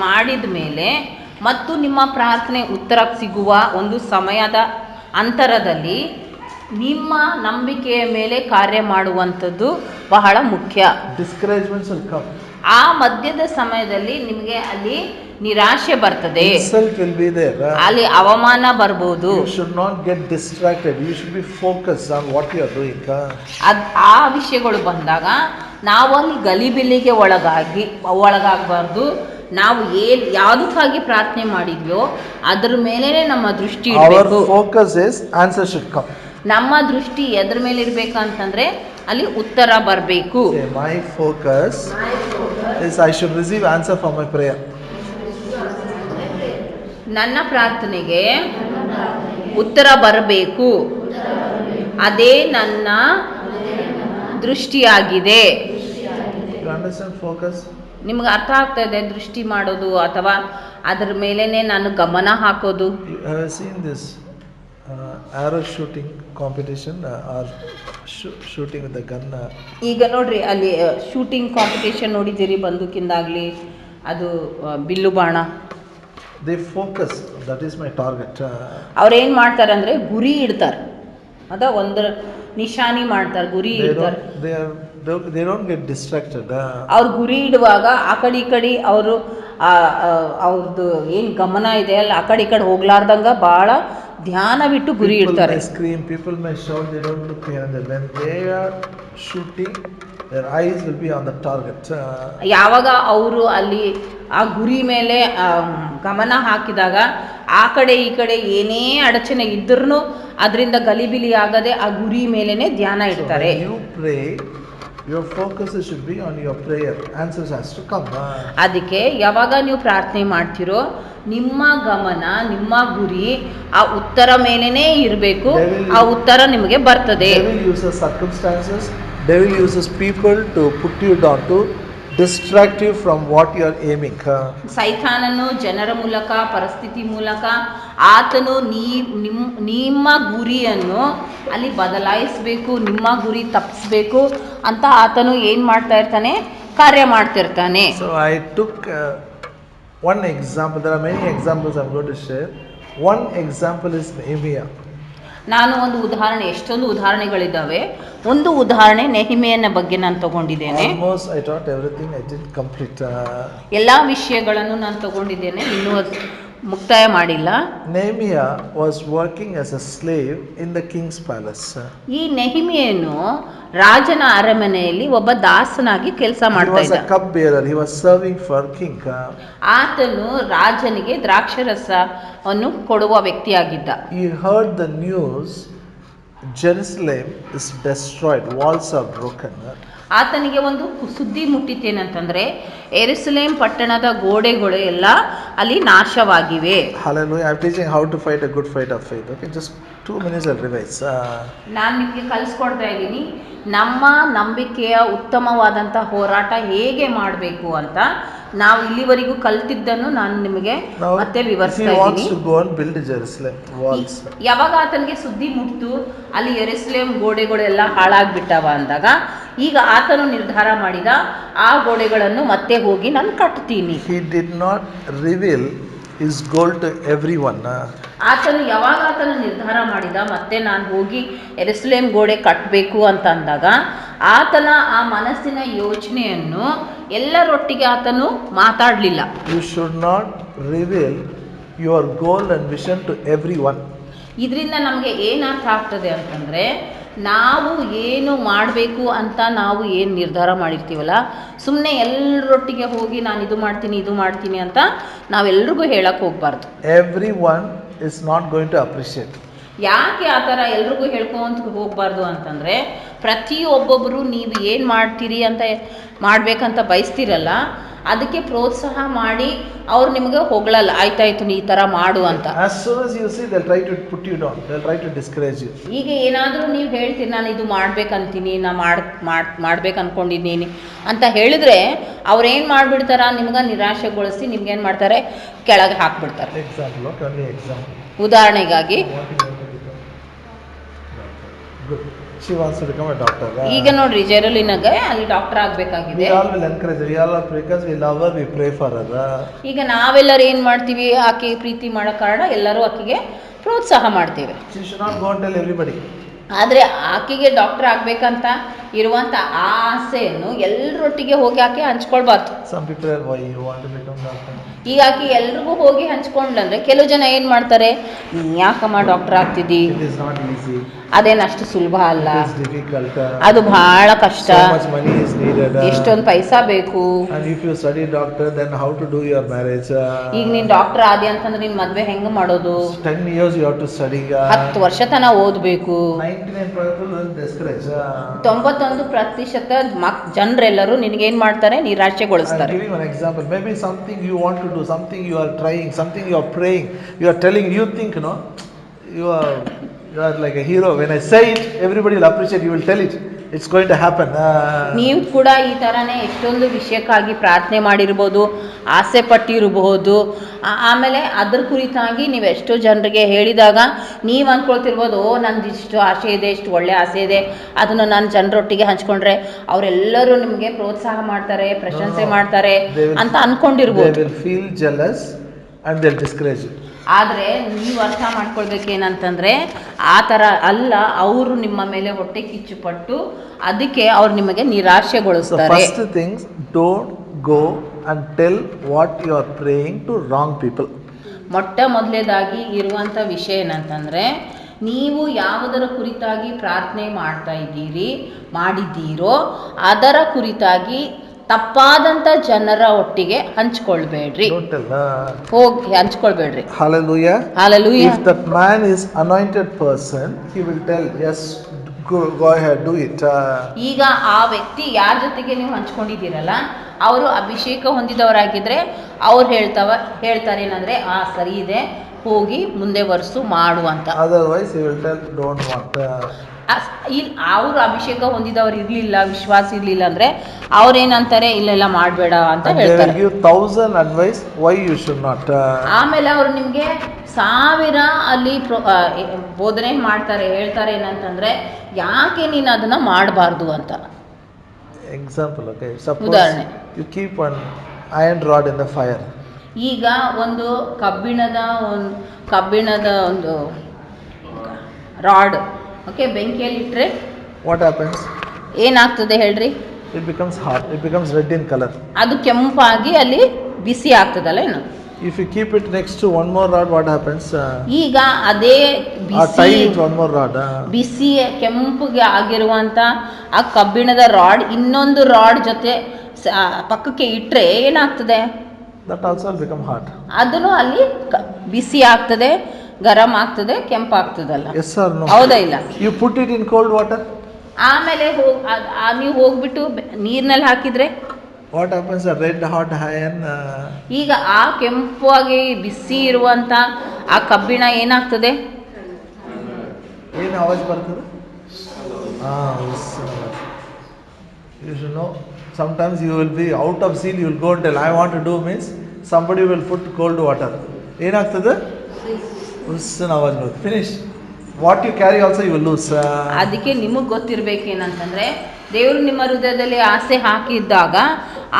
ಮಾಡಿದ ಮೇಲೆ ಮತ್ತು ನಿಮ್ಮ ಪ್ರಾರ್ಥನೆ ಉತ್ತರ ಸಿಗುವ ಒಂದು ಸಮಯದ ಅಂತರದಲ್ಲಿ ನಿಮ್ಮ ನಂಬಿಕೆಯ ಮೇಲೆ ಕಾರ್ಯ ಮಾಡುವಂಥದ್ದು ಬಹಳ ಮುಖ್ಯ. Discouragements will come. ಆ ಮಧ್ಯದ ಸಮಯದಲ್ಲಿ ನಿಮಗೆ ಅಲ್ಲಿ ನಿರಾಶೆ ಬರ್ತದೆ, Insult will be there. ಅಲ್ಲಿ ಅವಮಾನ ಬರ್ಬೋದು. You should not get distracted. You should be focused on what you are doing. ಆ ವಿಷಯಗಳು ಬಂದಾಗ ನಾವು ಅಲ್ಲಿ ಗಲಿಬಿಲಿಗೆ ಒಳಗಾಗಬಾರ್ದು. ನಾವು ಯಾವುದಕ್ಕಾಗಿ ಪ್ರಾರ್ಥನೆ ಮಾಡಿದ್ವೋ ಅದ್ರ ಮೇಲೇನೆ ನಮ್ಮ ದೃಷ್ಟಿ ಇರಬೇಕು. Our focus is answer should come. ನಮ್ಮ ದೃಷ್ಟಿ ಎದ್ರ ಮೇಲೆ ಇರಬೇಕಂತಂದ್ರೆ ಅಲ್ಲಿ ಉತ್ತರ ಬರಬೇಕು. My focus is I should receive answer for my prayer. ನನ್ನ ಪ್ರಾರ್ಥನೆಗೆ ಉತ್ತರ ಬರಬೇಕು, ಅದೇ ನನ್ನ ದೃಷ್ಟಿಯಾಗಿದೆ. You understand focus? ನಿಮ್ಗೆ ಅರ್ಥ ಆಗ್ತಾ ಇದೆ ದೃಷ್ಟಿ ಮಾಡೋದು ಅಥವಾ ಅದರ ಮೇಲೇನೆ ನಾನು ಗಮನ ಹಾಕೋದು? You have seen this arrow shooting competition or shooting with the gun? ಈಗ ನೋಡ್ರಿ, ಅಲ್ಲಿ ಶೂಟಿಂಗ್ ಕಾಂಪಿಟೇಷನ್ ನೋಡಿದ್ದೀರಿ, ಬಂದೂಕಿಂದಾಗ್ಲಿ ಅದು ಬಿಲ್ಲು ಬಾಣ. They focus, that is my target. ಅವ್ರೇನ್ ಮಾಡ್ತಾರೆ ಅಂದ್ರೆ ಗುರಿ ಇಡ್ತಾರೆ, ಅದ ಒಂದು ನಿಶಾನಿ ಮಾಡ್ತಾರೆ, ಗುರಿ ಇಡ್ತಾರೆ. they don't get distracted. ಅವ್ರು ಗುರಿ ಇಡುವಾಗ ಆ ಕಡೆ ಅವರು ಅವ್ರದ್ದು ಏನು ಗಮನ ಇದೆ ಅಲ್ಲ ಆ ಕಡೆ ಹೋಗ್ಲಾರ್ದಂಗ ಭಾಳ ಧ್ಯಾನ ಬಿಟ್ಟು ಗುರಿ ಇಡ್ತಾರೆ. People may scream, people may shout, they don't look behind them. When they are shooting, their eyes will be on the target. ಯಾವಾಗ ಅವರು ಅಲ್ಲಿ ಆ ಗುರಿ ಮೇಲೆ ಗಮನ ಹಾಕಿದಾಗ ಆ ಕಡೆ ಈ ಕಡೆ ಏನೇ ಅಡಚಣೆ ಇದ್ರೂ ಅದರಿಂದ ಗಲಿಬಿಲಿ ಆಗದೆ ಆ ಗುರಿ ಮೇಲೇನೆ ಧ್ಯಾನ ಇಡ್ತಾರೆ. So when you pray, your focus should be on your prayer. Answers has to come. ಅದಕ್ಕೆ ಯಾವಾಗ ನೀವು ಪ್ರಾರ್ಥನೆ ಮಾಡ್ತಿರೋ ನಿಮ್ಮ ಗಮನ ನಿಮ್ಮ ಗುರಿ ಆ ಉತ್ತರ ಮೇಲೇನೆ ಇರಬೇಕು. ಆ ಉತ್ತರ ನಿಮಗೆ ಬರ್ತದೆ. Devil uses circumstances, devil uses people to put you down, to distract you from what you are aiming. ಸೈತಾನನು ಜನರ ಮೂಲಕ ಪರಿಸ್ಥಿತಿ ಮೂಲಕ ಆತನು ನಿಮ್ಮ ಗುರಿಯನ್ನು ಅಲ್ಲಿ ಬದಲಾಯಿಸಬೇಕು, ನಿಮ್ಮ ಗುರಿ ತಪ್ಪಿಸ್ಬೇಕು ಅಂತ ಆತನು ಏನು ಮಾಡ್ತಾ ಇರ್ತಾನೆ, ಕಾರ್ಯ ಮಾಡ್ತಿರ್ತಾನೆ. So I took one example. There are many examples I'm going to share. One example is Nehemiah. ನಾನು ಒಂದು ಉದಾಹರಣೆ, ಎಷ್ಟೊಂದು ಉದಾಹರಣೆಗಳಿದ್ದಾವೆ. ಒಂದು ಉದಾಹರಣೆ ನೆಹೆಮೀಯನ ಬಗ್ಗೆ ನಾನು ತಗೊಂಡಿದ್ದೇನೆ. Almost I taught everything. I didn't complete. ಎಲ್ಲ ವಿಷಯಗಳನ್ನು ನಾನು ತಗೊಂಡಿದ್ದೇನೆ, ಇನ್ನೂ ಮುಕ್ತಾಯ ಮಾಡಿಲ್ಲ. Nehemiah was working as a slave in the king's palace. ಈ ನೆಹೆಮೀಯನು ರಾಜನ ಅರಮನೆಯಲ್ಲಿ ಒಬ್ಬ ದಾಸನಾಗಿ ಕೆಲಸ ಮಾಡ್ತಾ ಇದ್ದ. He was a cup bearer. He was serving for king. ಆತನು ರಾಜನಿಗೆ ದ್ರಾಕ್ಷರಸವನ್ನು ಕೊಡುವ ವ್ಯಕ್ತಿಯಾಗಿದ್ದ. He heard the news, Jerusalem is destroyed, walls are broken. ಆತನಿಗೆ ಒಂದು ಸುದ್ದಿ ಮುಟ್ಟಿತೇನಂತಂದ್ರೆ ಯೆರೂಸಲೇಮ್ ಪಟ್ಟಣದ ಗೋಡೆಗಳು ಎಲ್ಲ ಅಲ್ಲಿ ನಾಶವಾಗಿವೆ. Hallelujah. I'm teaching how to fight a good fight of faith. Okay, just 2 minutes I'll revise. ನಾನು ನಿಮಗೆ ಕಲಿಸ್ಕೊಡ್ತಾ ಇದ್ದೀನಿ ನಮ್ಮ ನಂಬಿಕೆಯ ಉತ್ತಮವಾದಂಥ ಹೋರಾಟ ಹೇಗೆ ಮಾಡಬೇಕು ಅಂತ. ನಾವು ಇಲ್ಲಿವರೆಗೂ ಕಲ್ತಿದ್ದನ್ನು ನಾನು ನಿಮಗೆ ಮತ್ತೆ ವಿವರಿಸ್ತಾ ಇದ್ದೀನಿ. ಯಾವಾಗ ಆತನಿಗೆ ಸುದ್ದಿ ಮುಟ್ತು ಅಲ್ಲಿ ಯೆರೂಸಲೇಮ್ ಗೋಡೆಗಳೆಲ್ಲ ಹಾಳಾಗ್ಬಿಟ್ಟವ ಅಂದಾಗ ಈಗ ಆತನು ನಿರ್ಧಾರ ಮಾಡಿದ ಆ ಗೋಡೆಗಳನ್ನು ಮತ್ತೆ ಹೋಗಿ ನಾನು ಕಟ್ತೀನಿ. He did not reveal his goal to everyone. ಆತನು ಯಾವಾಗ ಆತನು ನಿರ್ಧಾರ ಮಾಡಿದ ಮತ್ತೆ ನಾನು ಹೋಗಿ ಯೆರೂಸಲೇಮ್ ಗೋಡೆ ಕಟ್ಟಬೇಕು ಅಂತ ಅಂದಾಗ ಆತನ ಆ ಮನಸ್ಸಿನ ಯೋಚನೆಯನ್ನು ಎಲ್ಲರೊಟ್ಟಿಗೆ ಆತನು ಮಾತಾಡಲಿಲ್ಲ. You should not reveal your goal and vision to everyone. ಇದರಿಂದ ನಮಗೆ ಏನು ಅರ್ಥ ಆಗ್ತದೆ ಅಂತಂದರೆ ನಾವು ಏನು ಮಾಡಬೇಕು ಅಂತ ನಾವು ಏನು ನಿರ್ಧಾರ ಮಾಡಿರ್ತೀವಲ್ಲ ಸುಮ್ಮನೆ ಎಲ್ಲರೊಟ್ಟಿಗೆ ಹೋಗಿ ನಾನು ಇದು ಮಾಡ್ತೀನಿ ಅಂತ ನಾವೆಲ್ರಿಗೂ ಹೇಳಕ್ಕೆ ಹೋಗ್ಬಾರ್ದು. Everyone is not going to appreciate. ಯಾಕೆ ಆ ಥರ ಎಲ್ರಿಗೂ ಹೇಳ್ಕೊಂತ ಹೋಗಬಾರ್ದು ಅಂತಂದರೆ ಪ್ರತಿಯೊಬ್ಬೊಬ್ಬರು ನೀವು ಏನು ಮಾಡ್ತೀರಿ ಅಂತ ಮಾಡಬೇಕಂತ ಬಯಸ್ತಿರಲ್ಲ ಅದಕ್ಕೆ ಪ್ರೋತ್ಸಾಹ ಮಾಡಿ ಅವ್ರು ನಿಮಗೆ ಹೊಗಳಲ್ಲ, ಆಯ್ತಾಯ್ತು ನೀ ಈ ಥರ ಮಾಡು ಅಂತ. As soon as you see, they'll try to put you down, they'll try to discourage you. ಈಗ ಏನಾದರೂ ನೀವು ಹೇಳ್ತೀರಿ ನಾನು ಇದು ಮಾಡ್ಬೇಕಂತೀನಿ, ನಾ ಮಾಡ್ಬೇಕು ಅನ್ಕೊಂಡಿದ್ದೀನಿ ಅಂತ ಹೇಳಿದ್ರೆ ಅವ್ರು ಏನು ಮಾಡಿಬಿಡ್ತಾರ, ನಿಮ್ಗೆ ನಿರಾಶೆಗೊಳಿಸಿ ನಿಮ್ಗೇನು ಮಾಡ್ತಾರೆ, ಕೆಳಗೆ ಹಾಕ್ಬಿಡ್ತಾರೆ. ಉದಾಹರಣೆಗಾಗಿ She wants to become a doctor. ಈಗ ನೋಡ್ರಿ ಜೆರುಲಿನಾಗ ಅಲ್ಲಿ ಡಾಕ್ಟರ್ ಆಗಬೇಕಾಗಿದೆ. We all will encourage her. We all are because we love her, we pray for her. ಈಗ ನಾವೆಲ್ಲರೂ ಏನು ಮಾಡ್ತೀವಿ, ಆಕೆ ಪ್ರೀತಿ ಮಾಡೋ ಕಾರಣ ಎಲ್ಲರೂ ಆಕೆಗೆ ಪ್ರೋತ್ಸಾಹ ಮಾಡ್ತೀವಿ. She should not go and tell everybody. ಆದರೆ ಆಕೆಗೆ ಡಾಕ್ಟರ್ ಆಗಬೇಕಂತ ಇರುವಂಥ ಆ ಆಸೆಯನ್ನು ಎಲ್ಲರೊಟ್ಟಿಗೆ ಹೋಗಿ ಆಕೆ ಹಂಚ್ಕೊಳ್ಬಾರ್ದು. Some people are, why you want to become doctor? ಈಗ ಆಕೆ ಎಲ್ರಿಗೂ ಹೋಗಿ ಹಂಚ್ಕೊಂಡ್ಲಂದ್ರೆ ಕೆಲವು ಜನ ಏನು ಮಾಡ್ತಾರೆ, ಯಾಕಮ್ಮ ಡಾಕ್ಟರ್ ಆಗ್ತಿದ್ದಿ, It is not easy. ಅದೇನಷ್ಟು ಸುಲಭ ಅಲ್ಲ, It is difficult. ಅದು ಬಹಳ ಕಷ್ಟ, So much money is needed. ಎಷ್ಟೊಂದು ಪೈಸಾ ಬೇಕು. And if you study doctor, then how to do your marriage? ಈಗ ನೀನು ಡಾಕ್ಟರ್ ಆದಿ ಅಂತಂದ್ರೆ ನಿನ್ನ ಮದುವೆ ಹೆಂಗೆ ಮಾಡೋದು, 10 years you have to study. 10 ವರ್ಷ ತನಕ ಓದಬೇಕು. 99% will discourage. 91% ಜನರೆಲ್ಲರೂ ನಿನಗೇನು ಮಾಡ್ತಾರೆ, ನಿರಾಶೆಗೊಳಿಸ್ತಾರೆ. I'm giving one example. Maybe something you want to do, something you are trying, something you are praying, you are telling, you think, you are like a hero. When I say it, everybody will appreciate. You will tell it. It's going to happen. ನೀವು ಕೂಡ ಈ ಥರನೇ ಎಷ್ಟೊಂದು ವಿಷಯಕ್ಕಾಗಿ ಪ್ರಾರ್ಥನೆ ಮಾಡಿರ್ಬೋದು, ಆಸೆ ಪಟ್ಟಿರಬಹುದು. ಆಮೇಲೆ ಅದ್ರ ಕುರಿತಾಗಿ ನೀವು ಎಷ್ಟೋ ಜನರಿಗೆ ಹೇಳಿದಾಗ ನೀವು ಅಂದ್ಕೊಳ್ತಿರ್ಬೋದು, ನಂದು ಇಷ್ಟು ಆಸೆ ಇದೆ, ಇಷ್ಟು ಒಳ್ಳೆ ಆಸೆ ಇದೆ, ಅದನ್ನು ನಾನು ಜನರೊಟ್ಟಿಗೆ ಹಂಚ್ಕೊಂಡ್ರೆ ಅವರೆಲ್ಲರೂ ನಿಮಗೆ ಪ್ರೋತ್ಸಾಹ ಮಾಡ್ತಾರೆ, ಪ್ರಶಂಸೆ ಮಾಡ್ತಾರೆ ಅಂತ ಅಂದ್ಕೊಂಡಿರ್ಬೋದು. They will feel jealous and they'll discourage you. ಆದರೆ ನೀವು ಅರ್ಥ ಮಾಡ್ಕೊಳ್ಬೇಕೇನಂತಂದರೆ ಆ ಥರ ಅಲ್ಲ, ಅವರು ನಿಮ್ಮ ಮೇಲೆ ಹೊಟ್ಟೆ ಕಿಚ್ಚು ಪಟ್ಟು ಅದಕ್ಕೆ ಅವ್ರು ನಿಮಗೆ ನಿರಾಶೆಗೊಳಿಸ್ತಾರೆ. First things, don't go and tell what you are praying to wrong people. ಮೊಟ್ಟ ಮೊದಲೇದಾಗಿ ಇರುವಂಥ ವಿಷಯ ಏನಂತಂದರೆ, ನೀವು ಯಾವುದರ ಕುರಿತಾಗಿ ಪ್ರಾರ್ಥನೆ ಮಾಡಿದ್ದೀರೋ ಅದರ ಕುರಿತಾಗಿ ತಪ್ಪಾದಂಥ ಜನರ ಒಟ್ಟಿಗೆ ಹಂಚ್ಕೊಳ್ಬೇಡ್ರಿ. ಹೋಗಿ ಹಂಚ್ಕೊಳ್ಬೇಡ್ರಿ. Hallelujah. Hallelujah. If that man is anointed person, he will tell, yes, go ahead, do it. ಈಗ ಆ ವ್ಯಕ್ತಿ ಯಾರ ಜೊತೆಗೆ ನೀವು ಹಂಚ್ಕೊಂಡಿದ್ದೀರಲ್ಲ, ಅವರು ಅಭಿಷೇಕ ಹೊಂದಿದವರಾಗಿದ್ದರೆ ಅವ್ರು ಹೇಳ್ತಾರೆ ಏನಂದರೆ, ಸರಿ ಇದೆ, ಹೋಗಿ ಮುಂದೆ ವರ್ಸು ಮಾಡು ಅಂತ. Otherwise he will tell, don't want. ಅವರು ಅಭಿಷೇಕ ಹೊಂದಿದವರು ಇರಲಿಲ್ಲ, ವಿಶ್ವಾಸ ಇರಲಿಲ್ಲ ಅಂದರೆ ಅವ್ರೇನಂತಾರೆ, ಇಲ್ಲೆಲ್ಲ ಮಾಡಬೇಡ ಅಂತ ಹೇಳ್ತಾರೆ. They will give 1000 advice why you should not. ಆಮೇಲೆ ಅವರು ನಿಮಗೆ 1000 ಅಲ್ಲಿ ಬೋಧನೆ ಹೇಳ್ತಾರೆ ಏನಂತಂದರೆ, ಯಾಕೆ ನೀನು ಅದನ್ನು ಮಾಡಬಾರ್ದು ಅಂತ. Example, okay. Suppose you keep one iron rod in the fire. ಈಗ ಒಂದು ಕಬ್ಬಿಣದ ಒಂದು ರಾಡ್, ಓಕೆ, ಬೆಂಕಿಯಲ್ಲಿ ಇಟ್ಟರೆ what happens? ಏನಾಗ್ತದೆ ಹೇಳ್ರಿ? It becomes hot, it becomes red in color. ಅದು ಕೆಂಪಾಗಿ ಅಲ್ಲಿ ಬಿಸಿ ಆಗ್ತದಲ್ಲ ಏನು? If you keep it next to one more rod, what happens? ಈಗ ಅದೇ tie it one more rod. ಬಿಸಿ ಕೆಂಪುಗೆ ಆಗಿರುವಂತ ಆ ಕಬ್ಬಿಣದ ರಾಡ್ ಇನ್ನೊಂದು ರಾಡ್ ಜೊತೆ ಪಕ್ಕಕ್ಕೆ ಇಟ್ಟರೆ ಏನಾಗ್ತದೆ? That also will become hot. ಅದನ್ನು ಅಲ್ಲಿ ಬಿಸಿ ಆಗ್ತದೆ, ಗರಂ ಆಗ್ತದೆ, ಕೆಂಪಾಗ್ತದಲ್ಲ. Yes or no? ಹೌದಾ ಇಲ್ಲ? You put it in cold water. ಆಮೇಲೆ ನೀವು ಹೋಗ್ಬಿಟ್ಟು ನೀರಿನಲ್ಲಿ ಹಾಕಿದ್ರೆ what happens? A red hot iron. ಈಗ ಆ ಕೆಂಪಾಗಿ ಬಿಸಿ ಇರುವಂತ ಆ ಕಬ್ಬಿಣ ಏನಾಗ್ತದೆ? ಏನು ಆವಾಜ್ ಬರ್ತದೆ? You should know. Sometimes you will be out of zeal, you will go and tell, I want to do, means somebody will put cold water. ಏನಾಗ್ತದೆ? ಉಸ್ಸನ ಆವಾಜ್ ಬರ್ತದೆ. Finish. What you carry also you will lose. ಅದಕ್ಕೆ ನಿಮಗೆ ಗೊತ್ತಿರಬೇಕೇನಂತಂದರೆ, ದೇವರು ನಿಮ್ಮ ಹೃದಯದಲ್ಲಿ ಆಸೆ ಹಾಕಿದ್ದಾಗ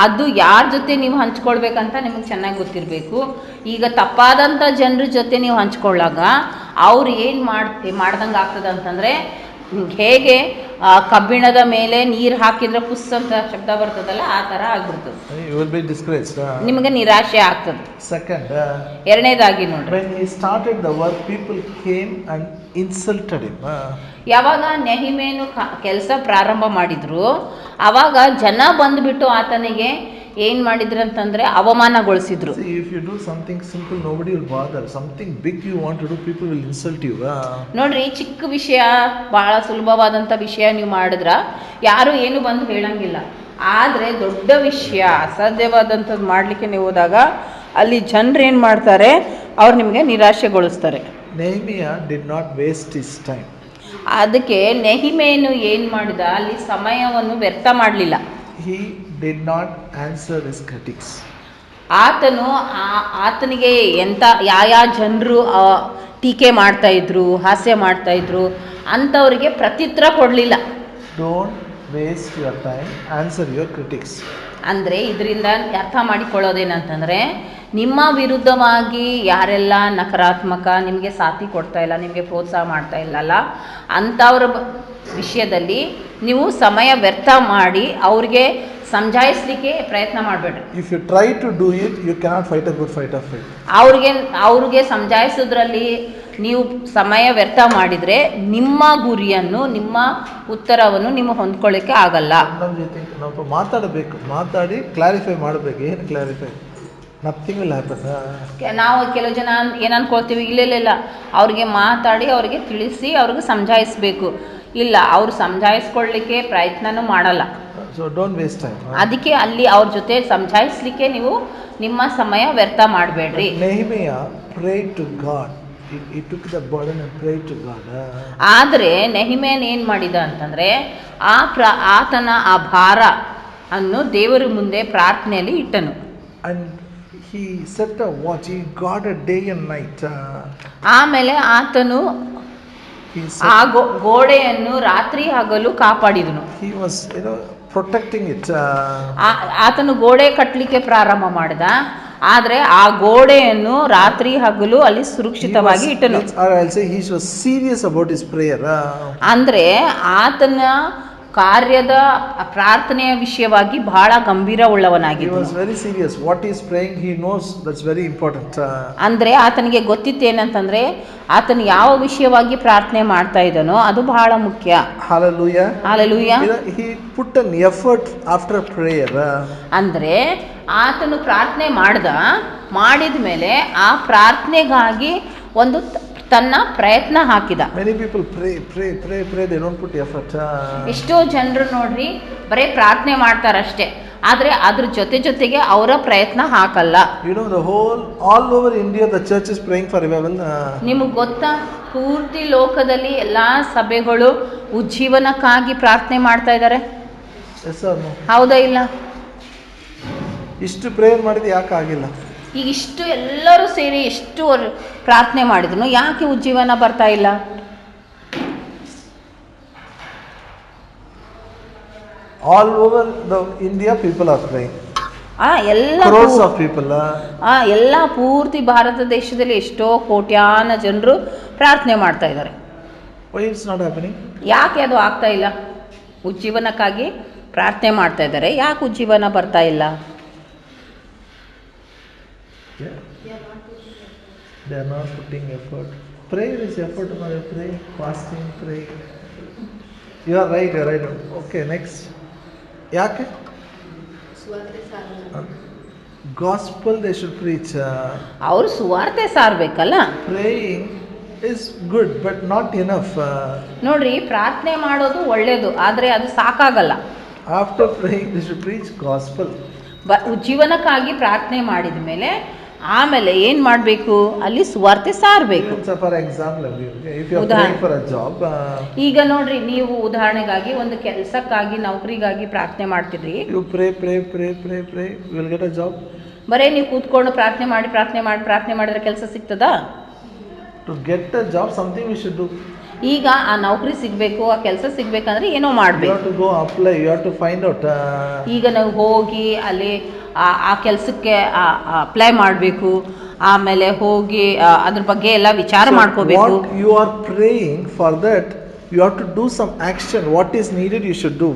ಅದು ಯಾರ ಜೊತೆ ನೀವು ಹಂಚ್ಕೊಳ್ಬೇಕಂತ ನಿಮಗೆ ಚೆನ್ನಾಗಿ ಗೊತ್ತಿರಬೇಕು. ಈಗ ತಪ್ಪಾದಂಥ ಜನರ ಜೊತೆ ನೀವು ಹಂಚ್ಕೊಳ್ಳಾಗ ಅವ್ರು ಏನು ಮಾಡ್ದಂಗೆ ಆಗ್ತದೆ ಅಂತಂದರೆ, ಹೇಗೆ ಕಬ್ಬಿಣದ ಮೇಲೆ ನೀರು ಹಾಕಿದ್ರೆ ಪುಸ್ ಅಂತ ಶಬ್ದ ಬರ್ತದಲ್ಲ, ಆ ಥರ ಆಗ್ಬಿಡ್ತದೆ. You will be disgraced. ನಿಮಗೆ ನಿರಾಶೆ ಆಗ್ತದೆ. Second, ಎರಡನೇದಾಗಿ ನೋಡ್ರಿ, when he started the work, people came and insulted him. ಯಾವಾಗ ನೆಹಿಮೇನು ಕೆಲಸ ಪ್ರಾರಂಭ ಮಾಡಿದ್ರು, ಆವಾಗ ಜನ ಬಂದುಬಿಟ್ಟು ಆತನಿಗೆ ಏನು ಮಾಡಿದ್ರು ಅಂತಂದರೆ ಅವಮಾನಗೊಳಿಸಿದ್ರು. See, if you do something simple, nobody will bother. Something big you want to do, people will insult you. ನೋಡ್ರಿ, ಚಿಕ್ಕ ವಿಷಯ, ಭಾಳ ಸುಲಭವಾದಂಥ ವಿಷಯ ನೀವು ಮಾಡಿದ್ರ ಯಾರು ಏನು ಬಂದು ಹೇಳಂಗಿಲ್ಲ. ಆದರೆ ದೊಡ್ಡ ವಿಷಯ, ಅಸಾಧ್ಯವಾದಂಥದ್ದು ಮಾಡಲಿಕ್ಕೆ ನೀವು ಹೋದಾಗ ಅಲ್ಲಿ ಜನರು ಏನು ಮಾಡ್ತಾರೆ, ಅವ್ರು ನಿಮಗೆ ನಿರಾಶೆಗೊಳಿಸ್ತಾರೆ. Nehemiah did not waste his time. ಅದಕ್ಕೆ ನೆಹಿಮೇನು ಏನು ಮಾಡಿದ, ಅಲ್ಲಿ ಸಮಯವನ್ನು ವ್ಯರ್ಥ ಮಾಡಲಿಲ್ಲ. He did not answer his critics. ಆತನಿಗೆ ಯಾವ ಜನರು ಟೀಕೆ ಮಾಡ್ತಾ ಇದ್ರು, ಹಾಸ್ಯ ಮಾಡ್ತಾ ಇದ್ರು, ಅಂಥವ್ರಿಗೆ ಪ್ರತ್ಯುತ್ತರ ಕೊಡಲಿಲ್ಲ. Don't waste your time, answer your critics. ಅಂದರೆ ಇದರಿಂದ ಅರ್ಥ ಮಾಡಿಕೊಳ್ಳೋದೇನಂತಂದರೆ, ನಿಮ್ಮ ವಿರುದ್ಧವಾಗಿ ಯಾರೆಲ್ಲ ನಕಾರಾತ್ಮಕ ನಿಮಗೆ ಸಾಥಿ ಕೊಡ್ತಾ ಇಲ್ಲ, ನಿಮಗೆ ಪ್ರೋತ್ಸಾಹ ಮಾಡ್ತಾ ಇಲ್ಲಲ್ಲ, ಅಂಥವ್ರ ವಿಷಯದಲ್ಲಿ ನೀವು ಸಮಯ ವ್ಯರ್ಥ ಮಾಡಿ ಅವ್ರಿಗೆ ಸಮಜಾಯಿಸಲಿಕ್ಕೆ ಪ್ರಯತ್ನ ಮಾಡಬೇಡ್ರಿ. If you try to do it, you cannot fight a good fight of faith. ಅವ್ರಿಗೆ ಸಮಜಾಯಿಸೋದ್ರಲ್ಲಿ ನೀವು ಸಮಯ ವ್ಯರ್ಥ ಮಾಡಿದರೆ ನಿಮ್ಮ ಗುರಿಯನ್ನು, ನಿಮ್ಮ ಉತ್ತರವನ್ನು ನೀವು ಹೊಂದ್ಕೊಳ್ಳಿಕ್ಕೆ ಆಗಲ್ಲ. ನಾವು ಮಾತಾಡಿ ಕ್ಲಾರಿಫೈ ಮಾಡಬೇಕು. ಏನು ಕ್ಲಾರಿಫೈ? Nothing will happen. ನಾವು ಕೆಲವು ಜನ ಏನು ಅನ್ಕೊಳ್ತೀವಿ, ಇಲ್ಲ ಅವ್ರಿಗೆ ಮಾತಾಡಿ ಅವ್ರಿಗೆ ತಿಳಿಸಿ ಅವ್ರಿಗೆ ಸಮಜಾಯಿಸಬೇಕು. ಇಲ್ಲ, ಅವ್ರು ಸಮಜಾಯಿಸ್ಕೊಳ್ಳಿಕ್ಕೆ ಪ್ರಯತ್ನನೂ ಮಾಡಲ್ಲ. So don't waste time. ಅದಕ್ಕೆ ಅಲ್ಲಿ ಅವ್ರ ಜೊತೆ ಸಮಜಾಯಿಸಲಿಕ್ಕೆ ನೀವು ನಿಮ್ಮ ಸಮಯ ವ್ಯರ್ಥ ಮಾಡಬೇಡ್ರಿ. Nehemiah prayed to God. He took the burden and prayed to God. ಆದರೆ ನೆಹಿಮೇನ್ ಏನು ಮಾಡಿದ ಅಂತಂದರೆ, ಆತನ ಆ ಭಾರ ಅನ್ನು ದೇವರ ಮುಂದೆ ಪ್ರಾರ್ಥನೆಯಲ್ಲಿ ಇಟ್ಟನು. And he set a watch. He guarded day and night. ಆಮೇಲೆ ಆತನು ಆ ಗೋಡೆಯನ್ನು ರಾತ್ರಿ ಹಗಲು ಕಾಪಾಡಿದನು. He was, protecting it. ಆತನು ಗೋಡೆ ಕಟ್ಟಲಿಕ್ಕೆ ಪ್ರಾರಂಭ ಮಾಡಿದ. ಆದರೆ ಆ ಗೋಡೆಯನ್ನು ರಾತ್ರಿ ಹಗಲು ಅಲ್ಲಿ ಸುರಕ್ಷಿತವಾಗಿ ಇಟ್ಟನು. Or I'll say he was serious about his prayer. ಅಂದ್ರೆ ಆತನ ಕಾರ್ಯದ ಪ್ರಾರ್ಥನೆಯ ವಿಷಯವಾಗಿ ಬಹಳ ಗಂಭೀರವುಳ್ಳವನಾಗಿದ್ದ. He was very serious. What he is praying, he knows that's very important. ಅಂದ್ರೆ ಆತನಿಗೆ ಗೊತ್ತಿತ್ತು ಏನಂತಂದ್ರೆ ಆತನು ಯಾವ ವಿಷಯವಾಗಿ ಪ್ರಾರ್ಥನೆ ಮಾಡ್ತಾ ಇದ್ದಾನೋ ಅದು ಬಹಳ ಮುಖ್ಯ. Hallelujah. Hallelujah. He put an effort after prayer. ಅಂದ್ರೆ ಆತನು ಪ್ರಾರ್ಥನೆ ಮಾಡಿದ ಮೇಲೆ ಆ ಪ್ರಾರ್ಥನೆಗಾಗಿ ಒಂದು ತನ್ನ ಪ್ರಯತ್ನ ಹಾಕಿದ. Many people pray, they don't put effort. ಎಷ್ಟೋ ಜನರು ನೋಡ್ರಿ ಬರೀ ಪ್ರಾರ್ಥನೆ ಮಾಡ್ತಾರಷ್ಟೇ, ಆದ್ರೆ ಅದ್ರ ಜೊತೆಗೆ ಅವರ ಪ್ರಯತ್ನ ಹಾಕಲ್ಲ. You know, all over India the church is praying for revival. ನಿಮಗೆ ಗೊತ್ತಾ, ಪೂರ್ತಿ ಲೋಕದಲ್ಲಿ ಎಲ್ಲಾ ಸಭೆಗಳು ಉಜ್ಜೀವನಕ್ಕಾಗಿ ಪ್ರಾರ್ಥನೆ ಮಾಡ್ತಾ ಇದ್ದಾರೆ. Yes or no? ಹೌದಾ ಇಲ್ಲ? ಇಷ್ಟು ಪ್ರೇಯರ್ ಮಾಡಿದ್ರೆ ಯಾಕೆ ಆಗಿಲ್ಲ? ಈಗ ಇಷ್ಟು ಎಲ್ಲರೂ ಸೇರಿ ಎಷ್ಟು ಪ್ರಾರ್ಥನೆ ಮಾಡಿದ್ರು ಯಾಕೆ ಉಜ್ಜೀವನ ಬರ್ತಾ ಇಲ್ಲ? All over the India people are praying. Crores of people. ಎಲ್ಲ ಪೂರ್ತಿ ಭಾರತ ದೇಶದಲ್ಲಿ ಎಷ್ಟೋ ಕೋಟ್ಯಾನ ಜನರು ಪ್ರಾರ್ಥನೆ ಮಾಡ್ತಾ ಇದ್ದಾರೆ. Why it's not happening? ಯಾಕೆ ಅದು ಆಗ್ತಾ ಇಲ್ಲ? ಉಜ್ಜೀವನಕ್ಕಾಗಿ ಪ್ರಾರ್ಥನೆ ಮಾಡ್ತಾ ಇದ್ದಾರೆ, ಯಾಕೆ ಉಜ್ಜೀವನ ಬರ್ತಾ ಇಲ್ಲ? Yeah. They are not putting effort. Prayer is effort. Pray, fasting, pray. You are right. Okay, next. Yake? Gospel they should preach. ಅವರು ಸುವಾರ್ತೆ ಸಾರಬೇಕಲ್ಲ. Praying is good but not enough. ನೋಡ್ರಿ, ಪ್ರಾರ್ಥನೆ ಮಾಡೋದು ಒಳ್ಳೇದು, ಆದ್ರೆ ಅದು ಸಾಕಾಗಲ್ಲ. After praying they should preach gospel. ಉಜ್ಜೀವನಕ್ಕಾಗಿ ಪ್ರಾರ್ಥನೆ ಮಾಡಿದ ಮೇಲೆ ಆಮೇಲೆ ಏನ್ ಮಾಡಬೇಕು? ಅಲ್ಲಿ ಸುವಾರ್ತೆ ಸಾರಬೇಕು. For example, if you are praying for a job, ಈಗ ನೋಡ್ರಿ, ನೀವು ಉದಾಹರಣೆಗಾಗಿ ಒಂದು ಕೆಲಸಕ್ಕಾಗಿ ನೌಕರಿಗಾಗಿ ಪ್ರಾರ್ಥನೆ ಮಾಡ್ತೀರಿ. you pray, you will get a job. ಬರೇ ನೀವು ಕೂತ್ಕೊಂಡು ಪ್ರಾರ್ಥನೆ ಮಾಡಿದ್ರೆ ಕೆಲಸ ಸಿಗ್ತದಾ? To get a job something we should do. ಈಗ ಆ ನೌಕರಿ ಸಿಗಬೇಕು, ಆ ಕೆಲಸ ಸಿಗಬೇಕಂದ್ರೆ ಏನೋ ಮಾಡಬೇಕು. You have to go apply, you have to find out. ಈಗ ನಾವು ಹೋಗಿ ಅಲ್ಲಿ ಆ ಕೆಲಸಕ್ಕೆ ಅಪ್ಲೈ ಮಾಡಬೇಕು, ಆಮೇಲೆ ಹೋಗಿ ಅದ್ರ ಬಗ್ಗೆ ಎಲ್ಲ ವಿಚಾರ ಮಾಡ್ಕೋಬೇಕು. What you are praying for that, you have to do some action. What is needed you should do.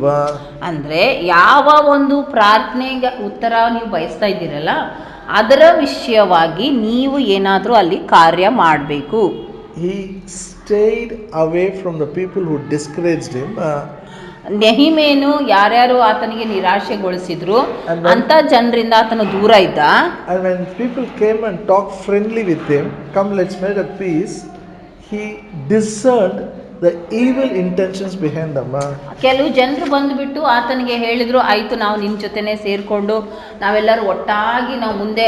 ಅಂದ್ರೆ ಯಾವ ಒಂದು ಪ್ರಾರ್ಥನೆಗೆ ಉತ್ತರ ನೀವು ಬಯಸ್ತಾ ಇದ್ದೀರಲ್ಲ ಅದರ ವಿಷಯವಾಗಿ ನೀವು ಏನಾದರೂ ಅಲ್ಲಿ ಕಾರ್ಯ ಮಾಡಬೇಕು. He stayed away from the people who discouraged him. ನೆಹಿಮೇನು ಯಾರ್ಯಾರು ಆತನಿಗೆ ನಿರಾಶೆಗೊಳಿಸಿದ್ರು ಅಂತ ಜನರಿಂದ ಆತನು ದೂರ ಇದ್ದ. And when people came and talked friendly with him, come let's make a peace, he discerned the evil intentions behind them. ಕೆಲವು ಜನರು ಬಂದುಬಿಟ್ಟು ಆತನಿಗೆ ಹೇಳಿದ್ರು, ಆಯಿತು ನಾವು ನಿಮ್ಮ ಜೊತೆನೇ ಸೇರಿಕೊಂಡು ನಾವೆಲ್ಲರೂ ಒಟ್ಟಾಗಿ ನಾವು ಮುಂದೆ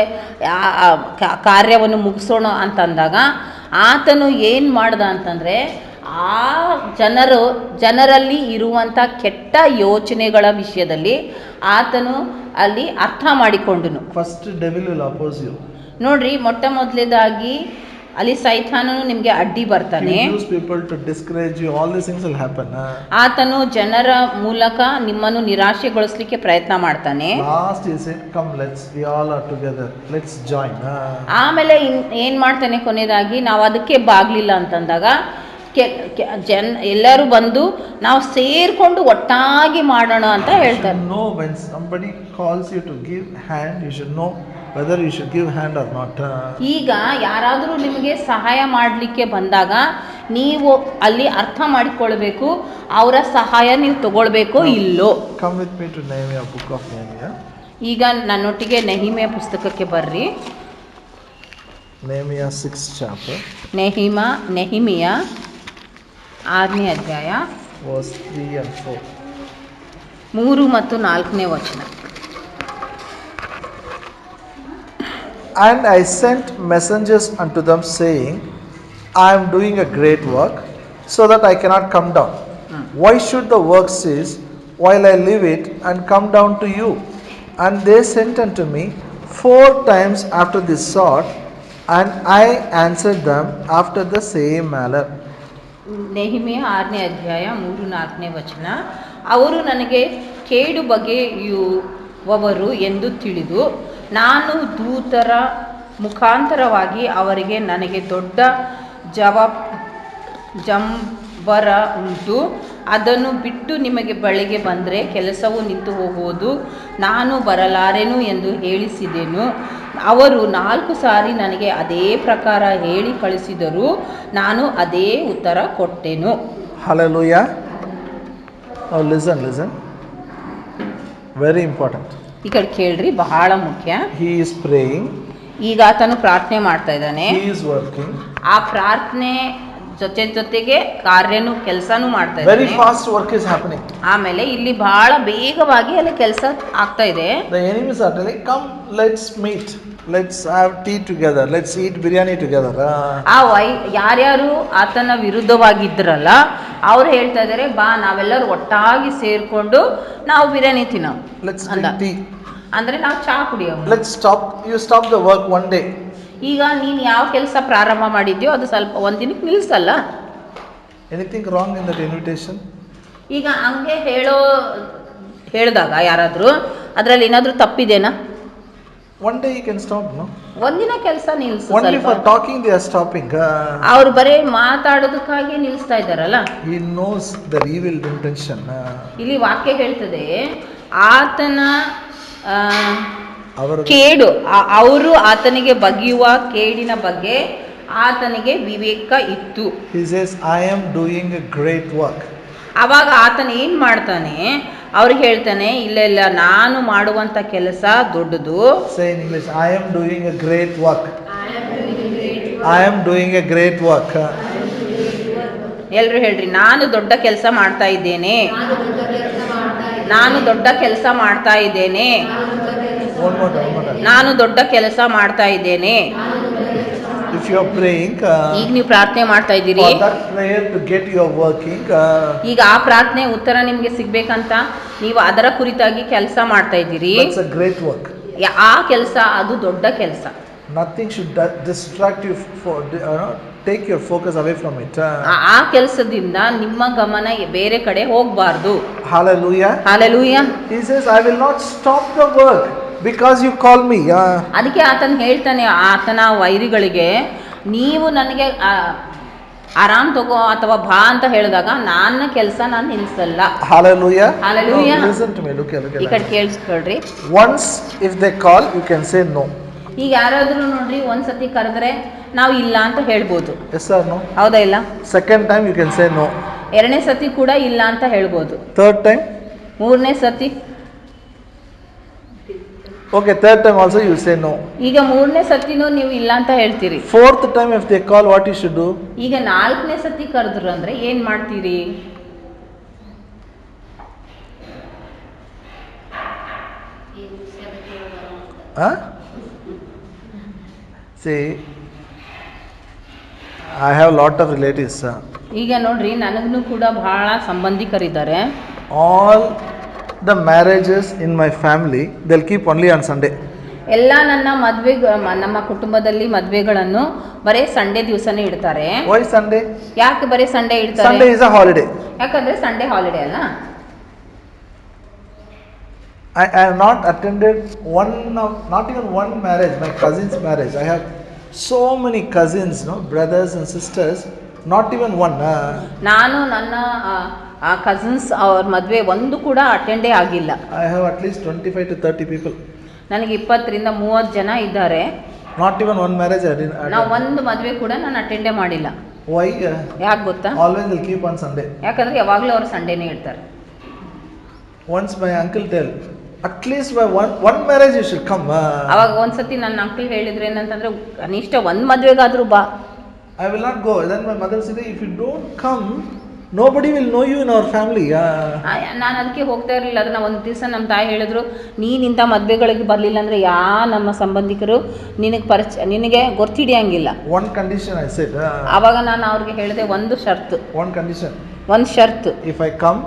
ಕಾರ್ಯವನ್ನು ಮುಗಿಸೋಣ ಅಂತಂದಾಗ ಆತನು ಏನು ಮಾಡ್ದ ಅಂತಂದರೆ ಆ ಜನರಲ್ಲಿ ಇರುವಂಥ ಕೆಟ್ಟ ಯೋಚನೆಗಳ ವಿಷಯದಲ್ಲಿ ಆತನು ಅಲ್ಲಿ ಅರ್ಥ ಮಾಡಿಕೊಂಡನು. First devil will oppose you. ನೋಡ್ರಿ, ಮೊಟ್ಟ ಮೊದಲೇದಾಗಿ ಅಲ್ಲಿ ಸೈತಾನನು ನಿಮಗೆ ಅಡ್ಡಿ ಬರ್ತಾನೆ. ಆತನು ಜನರ ಮೂಲಕ ನಿಮ್ಮನ್ನು ನಿರಾಶೆಗೊಳಿಸಲಿಕ್ಕೆ ಪ್ರಯತ್ನ ಮಾಡ್ತಾನೆ. ಆಮೇಲೆ ಏನ್ ಮಾಡ್ತಾನೆ, ಕೊನೆಯದಾಗಿ ನಾವು ಅದಕ್ಕೆ ಬಾಗ್ಲಿಲ್ಲ ಅಂತಂದಾಗ ಎಲ್ಲರೂ ಬಂದು ನಾವು ಸೇರ್ಕೊಂಡು ಒಟ್ಟಾಗಿ ಮಾಡೋಣ ಅಂತ ಹೇಳ್ತಾರೆ. No, when somebody calls you to give hand, you should know whether you should give hand or not. ಈಗ ಯಾರಾದರೂ ನಿಮಗೆ ಸಹಾಯ ಮಾಡಲಿಕ್ಕೆ ಬಂದಾಗ ನೀವು ಅಲ್ಲಿ ಅರ್ಥ ಮಾಡಿಕೊಳ್ಬೇಕು, ಅವರ ಸಹಾಯ ನೀವು ತಗೊಳ್ಬೇಕೋ ಇಲ್ಲೋ. Come with me to Nehemiah, book of Nehemiah. ಈಗ ನನ್ನೊಟ್ಟಿಗೆ ನೆಹಿಮಿಯ ಪುಸ್ತಕಕ್ಕೆ ಬರ್ರಿ. Nehemiah 6th chapter. ನೆಹಿಮಿಯ 6ನೇ ಅಧ್ಯಾಯ verse 3 and 4. 3 ಮತ್ತು 4ನೇ ವಚನ. And I sent messengers unto them, saying, I am doing a great work, so that I cannot come down. Why should the work cease while I leave it and come down to you? And they sent unto me 4 times after this sort, and I answered them after the same manner. ನೆಹಿಮಿಯ 6ನೇ ಅಧ್ಯಾಯ 3-4ನೇ ವಚನ. ಅವರು ನನಗೆ ಕೇಡು ಬಗೆಯುವವರು ಎಂದು ತಿಳಿದು ನಾನು ದೂತರ ಮುಖಾಂತರವಾಗಿ ಅವರಿಗೆ ನನಗೆ ದೊಡ್ಡ ಜಂಬರ ಉಂಟು, ಅದನ್ನು ಬಿಟ್ಟು ನಿಮಗೆ ಬಳಿಗೆ ಬಂದರೆ ಕೆಲಸವು ನಿಂತು ಹೋಗುವುದು, ನಾನು ಬರಲಾರೆನು ಎಂದು ಹೇಳಿಸಿದೆನು. ಅವರು 4 ಸಾರಿ ನನಗೆ ಅದೇ ಪ್ರಕಾರ ಹೇಳಿ ಕಳಿಸಿದರು, ನಾನು ಅದೇ ಉತ್ತರ ಕೊಟ್ಟೆನು. Hallelujah. Now listen. Very important. ಈ ಕಡೆ ಕೇಳ್ರಿ, ಬಹಳ ಮುಖ್ಯ. He is praying. ಈಗ ಆತನು ಪ್ರಾರ್ಥನೆ ಮಾಡ್ತಾ ಇದ್ದಾನೆ. He is working. ಆ ಪ್ರಾರ್ಥನೆ ಜೊತೆಗೆ ಕಾರ್ಯನು ಕೆಲಸನೂ ಮಾಡ್ತಾ ಇದ್ದಾನೆ. Very fast work is happening. ಆಮೇಲೆ ಇಲ್ಲಿ ಬಹಳ ಬೇಗವಾಗಿ ಅಲ್ಲಿ ಕೆಲಸ ಆಗ್ತಾ ಇದೆ. The enemies are telling, come, let's meet, let's have tea together, let's eat biryani together. ಯಾರ್ಯಾರು ಆತನ ವಿರುದ್ಧವಾಗಿದ್ರಲ್ಲ ಅವ್ರು ಹೇಳ್ತಾ ಇದಾರೆ, ಬಾ ನಾವೆಲ್ಲರೂ ಒಟ್ಟಾಗಿ ಸೇರ್ಕೊಂಡು ನಾವು ಬಿರಿಯಾನಿ ತಿನ್ನೋ, let's drink tea, ಅಂದ್ರೆ ನಾವು ಚಾ ಕುಡಿಯೋ. let's stop the work one day. ಈಗ ನೀನು ಯಾವ ಕೆಲಸ ಪ್ರಾರಂಭ ಮಾಡಿದ್ಯೋ ಅದು ಸ್ವಲ್ಪ ಒಂದಿನಕ್ಕೆ ನಿಲ್ಸಲ್ಲ. Anything wrong in that invitation? ಈಗ ಹಂಗೆ ಹೇಳಿದಾಗ ಯಾರಾದರೂ ಅದರಲ್ಲಿ ಏನಾದರೂ ತಪ್ಪಿದೆನಾ? One day you can stop, no? ಒಂದಿನ ಕೆಲಸ ನಿಲ್ಸು. Only for talking they are stopping. ಅವ್ರು ಬರೀ ಮಾತಾಡೋದಕ್ಕಾಗಿ ನಿಲ್ಲಿಸ್ತಾ ಇದ್ದಾರಲ್ಲ. He knows their evil intention. ಇಲ್ಲಿ ವಾಕ್ಯ ಹೇಳ್ತದೆ, ಆತನ ಕೇಡು, ಅವರು ಆತನಿಗೆ ಬಗೆಯುವ ಕೇಡಿನ ಬಗ್ಗೆ ಆತನಿಗೆ ವಿವೇಕ ಇತ್ತು. He says, I am doing a great work. ಅವಾಗ ಆತನ ಏನು ಮಾಡ್ತಾನೆ, ಅವ್ರಿಗೆ ಹೇಳ್ತಾನೆ, ಇಲ್ಲ ನಾನು ಮಾಡುವಂಥ ಕೆಲಸ ದೊಡ್ಡದು. Say in English, I am doing a great work. I am doing a great work. ಎಲ್ರು ಹೇಳ್ರಿ, ನಾನು ದೊಡ್ಡ ಕೆಲಸ ಮಾಡ್ತಾ ಇದ್ದೇನೆ. ನಾನು ದೊಡ್ಡ ಕೆಲಸ ಮಾಡ್ತಾ ಇದ್ದೇನೆ. ನಾನು ದೊಡ್ಡ ಕೆಲಸ ಮಾಡ್ತಾ ಇದ್ದೇನೆ. If you are praying, ಈಗ ನೀವು ಪ್ರಾರ್ಥನೆ ಮಾಡ್ತಾ ಇದ್ದೀರಿ, for that prayer to get your working, ಈಗ ಆ ಪ್ರಾರ್ಥನೆ ಉತ್ತರ ನಿಮಗೆ ಸಿಗ್ಬೇಕಂತ ನೀವು ಅದರ ಕುರಿತಾಗಿ ಕೆಲಸ ಮಾಡ್ತಾ ಇದ್ದೀರಿ. that's a great work. ಆ ಕೆಲಸ ಅದು ದೊಡ್ಡ ಕೆಲಸ. Nothing should distract you take your focus away from it. ಆ ಕೆಲಸದಿಂದ ನಿಮ್ಮ ಗಮನ ಬೇರೆ ಕಡೆ ಹೋಗಬಾರ್ದು. Hallelujah. Hallelujah. He says, I will not stop the work because you call me. ಅದಕ್ಕೆ ಆತನ ಹೇಳ್ತಾನೆ ಆತನ ವೈರಿಗಳಿಗೆ, ನೀವು ನನಗೆ ಆರಾಮ್ ತಗೋ ಅಥವಾ ಬಾ ಅಂತ ಹೇಳಿದಾಗ ನನ್ನ ಕೆಲಸ ನಾನು ನಿಲ್ಲಿಸಲ್ಲ. Hallelujah. Hallelujah. No, listen to me. Look here. ಈ ಕಡೆ ಕೇಳಿಸ್ಕೊಳ್ರಿ. Once if they call, you can say no. ಈಗ ಯಾರಾದ್ರೂ ನೋಡ್ರಿ ಒಂದ್ಸತಿ ಕರೆದ್ರೆ ನಾವು ಇಲ್ಲ ಅಂತ ಹೇಳ್ಬೋದು. Yes or no? ಹೌದಾ ಇಲ್ಲ? Second time you can say no. ಎರಡನೇ ಸತಿ ಕೂಡ ಇಲ್ಲ ಅಂತ ಹೇಳ್ಬೋದು. Third time? ಮೂರನೇ ಸತಿ? Okay, third time also you say no. ಈಗ ಮೂರನೇ ಸತಿನೂ ನೀವು ಇಲ್ಲ ಅಂತ ಹೇಳ್ತೀರಿ. Fourth time if they call, what you should do? ಈಗ ನಾಲ್ಕನೇ ಸತಿ ಕರೆದ್ರು ಅಂದ್ರೆ ಏನ್ ಮಾಡ್ತೀರಿ? See, I have lot of relatives. ಈಗ ನೋಡ್ರಿ, ನನಗೂ ಕೂಡ ಬಹಳ ಸಂಬಂಧಿಕರಿದ್ದಾರೆ. All the marriages in my family, they'll keep only on Sunday. ಎಲ್ಲ ನಮ್ಮ ಕುಟುಂಬದಲ್ಲಿ ಮದುವೆಗಳನ್ನು ಬರೀ ಸಂಡೇ ದಿವಸನೇ ಇಡ್ತಾರೆ. Why Sunday? ಯಾಕೆ ಬರೀ ಸಂಡೇ ಇಡ್ತಾರೆ? Sunday is a holiday. ಯಾಕಂದ್ರೆ ಸಂಡೇ ಹಾಲಿಡೇ ಅಲ್ಲ. I have not attended not even one marriage, my cousin's marriage. I have so many cousins, brothers and sisters, not even one. ನಾನು ನನ್ನ cousins ಅವ್ರ ಮದುವೆ ಒಂದು ಕೂಡ ಅಟೆಂಡೇ ಆಗಿಲ್ಲ. I have at least 25 to 30 people. ನನಗೆ 20 ರಿಂದ 30 ಜನ ಇದ್ದಾರೆ. Not even one marriage I didn't attend. ನಾವು ಒಂದು ಮದುವೆ ಕೂಡ ನಾನು ಅಟೆಂಡೇ ಮಾಡಿಲ್ಲ. Why? ಯಾಕೆ ಗೊತ್ತಾ? Always they'll keep on Sunday. ಯಾಕಂದ್ರೆ ಯಾವಾಗಲೂ ಅವರು ಸಂಡೇನೇ ಇಡ್ತಾರೆ. Once my uncle tell, at least by one marriage you should come. ಅವಾಗ ಒಂದ್ಸತಿ ನನ್ನ ಅಂಕಲ್ ಹೇಳಿದ್ರೆ ಏನಂತಂದ್ರೆ, ಕನಿಷ್ಠ ಒಂದು ಮದುವೆಗಾದ್ರೂ ಬಾ. I will not go. Then my mother said, if you don't come, nobody will know you in our family. ನಾನು ಅದಕ್ಕೆ ಹೋಗ್ತಾ ಇರಲಿಲ್ಲ. ಅದನ್ನ ಒಂದು ದಿವಸ ನಮ್ಮ ತಾಯಿ ಹೇಳಿದ್ರು, ನೀನು ಇಂಥ ಮದುವೆಗಳಿಗೆ ಬರಲಿಲ್ಲ ಅಂದರೆ ನಮ್ಮ ಸಂಬಂಧಿಕರು ನಿನಗೆ ಗೊತ್ತಿಡಿಯಂಗಿಲ್ಲ. One condition I said. ಆವಾಗ ನಾನು ಅವ್ರಿಗೆ ಹೇಳಿದೆ, ಒಂದು ಷರ್ತು. One condition. ಒಂದು ಷರ್ತು. If I come,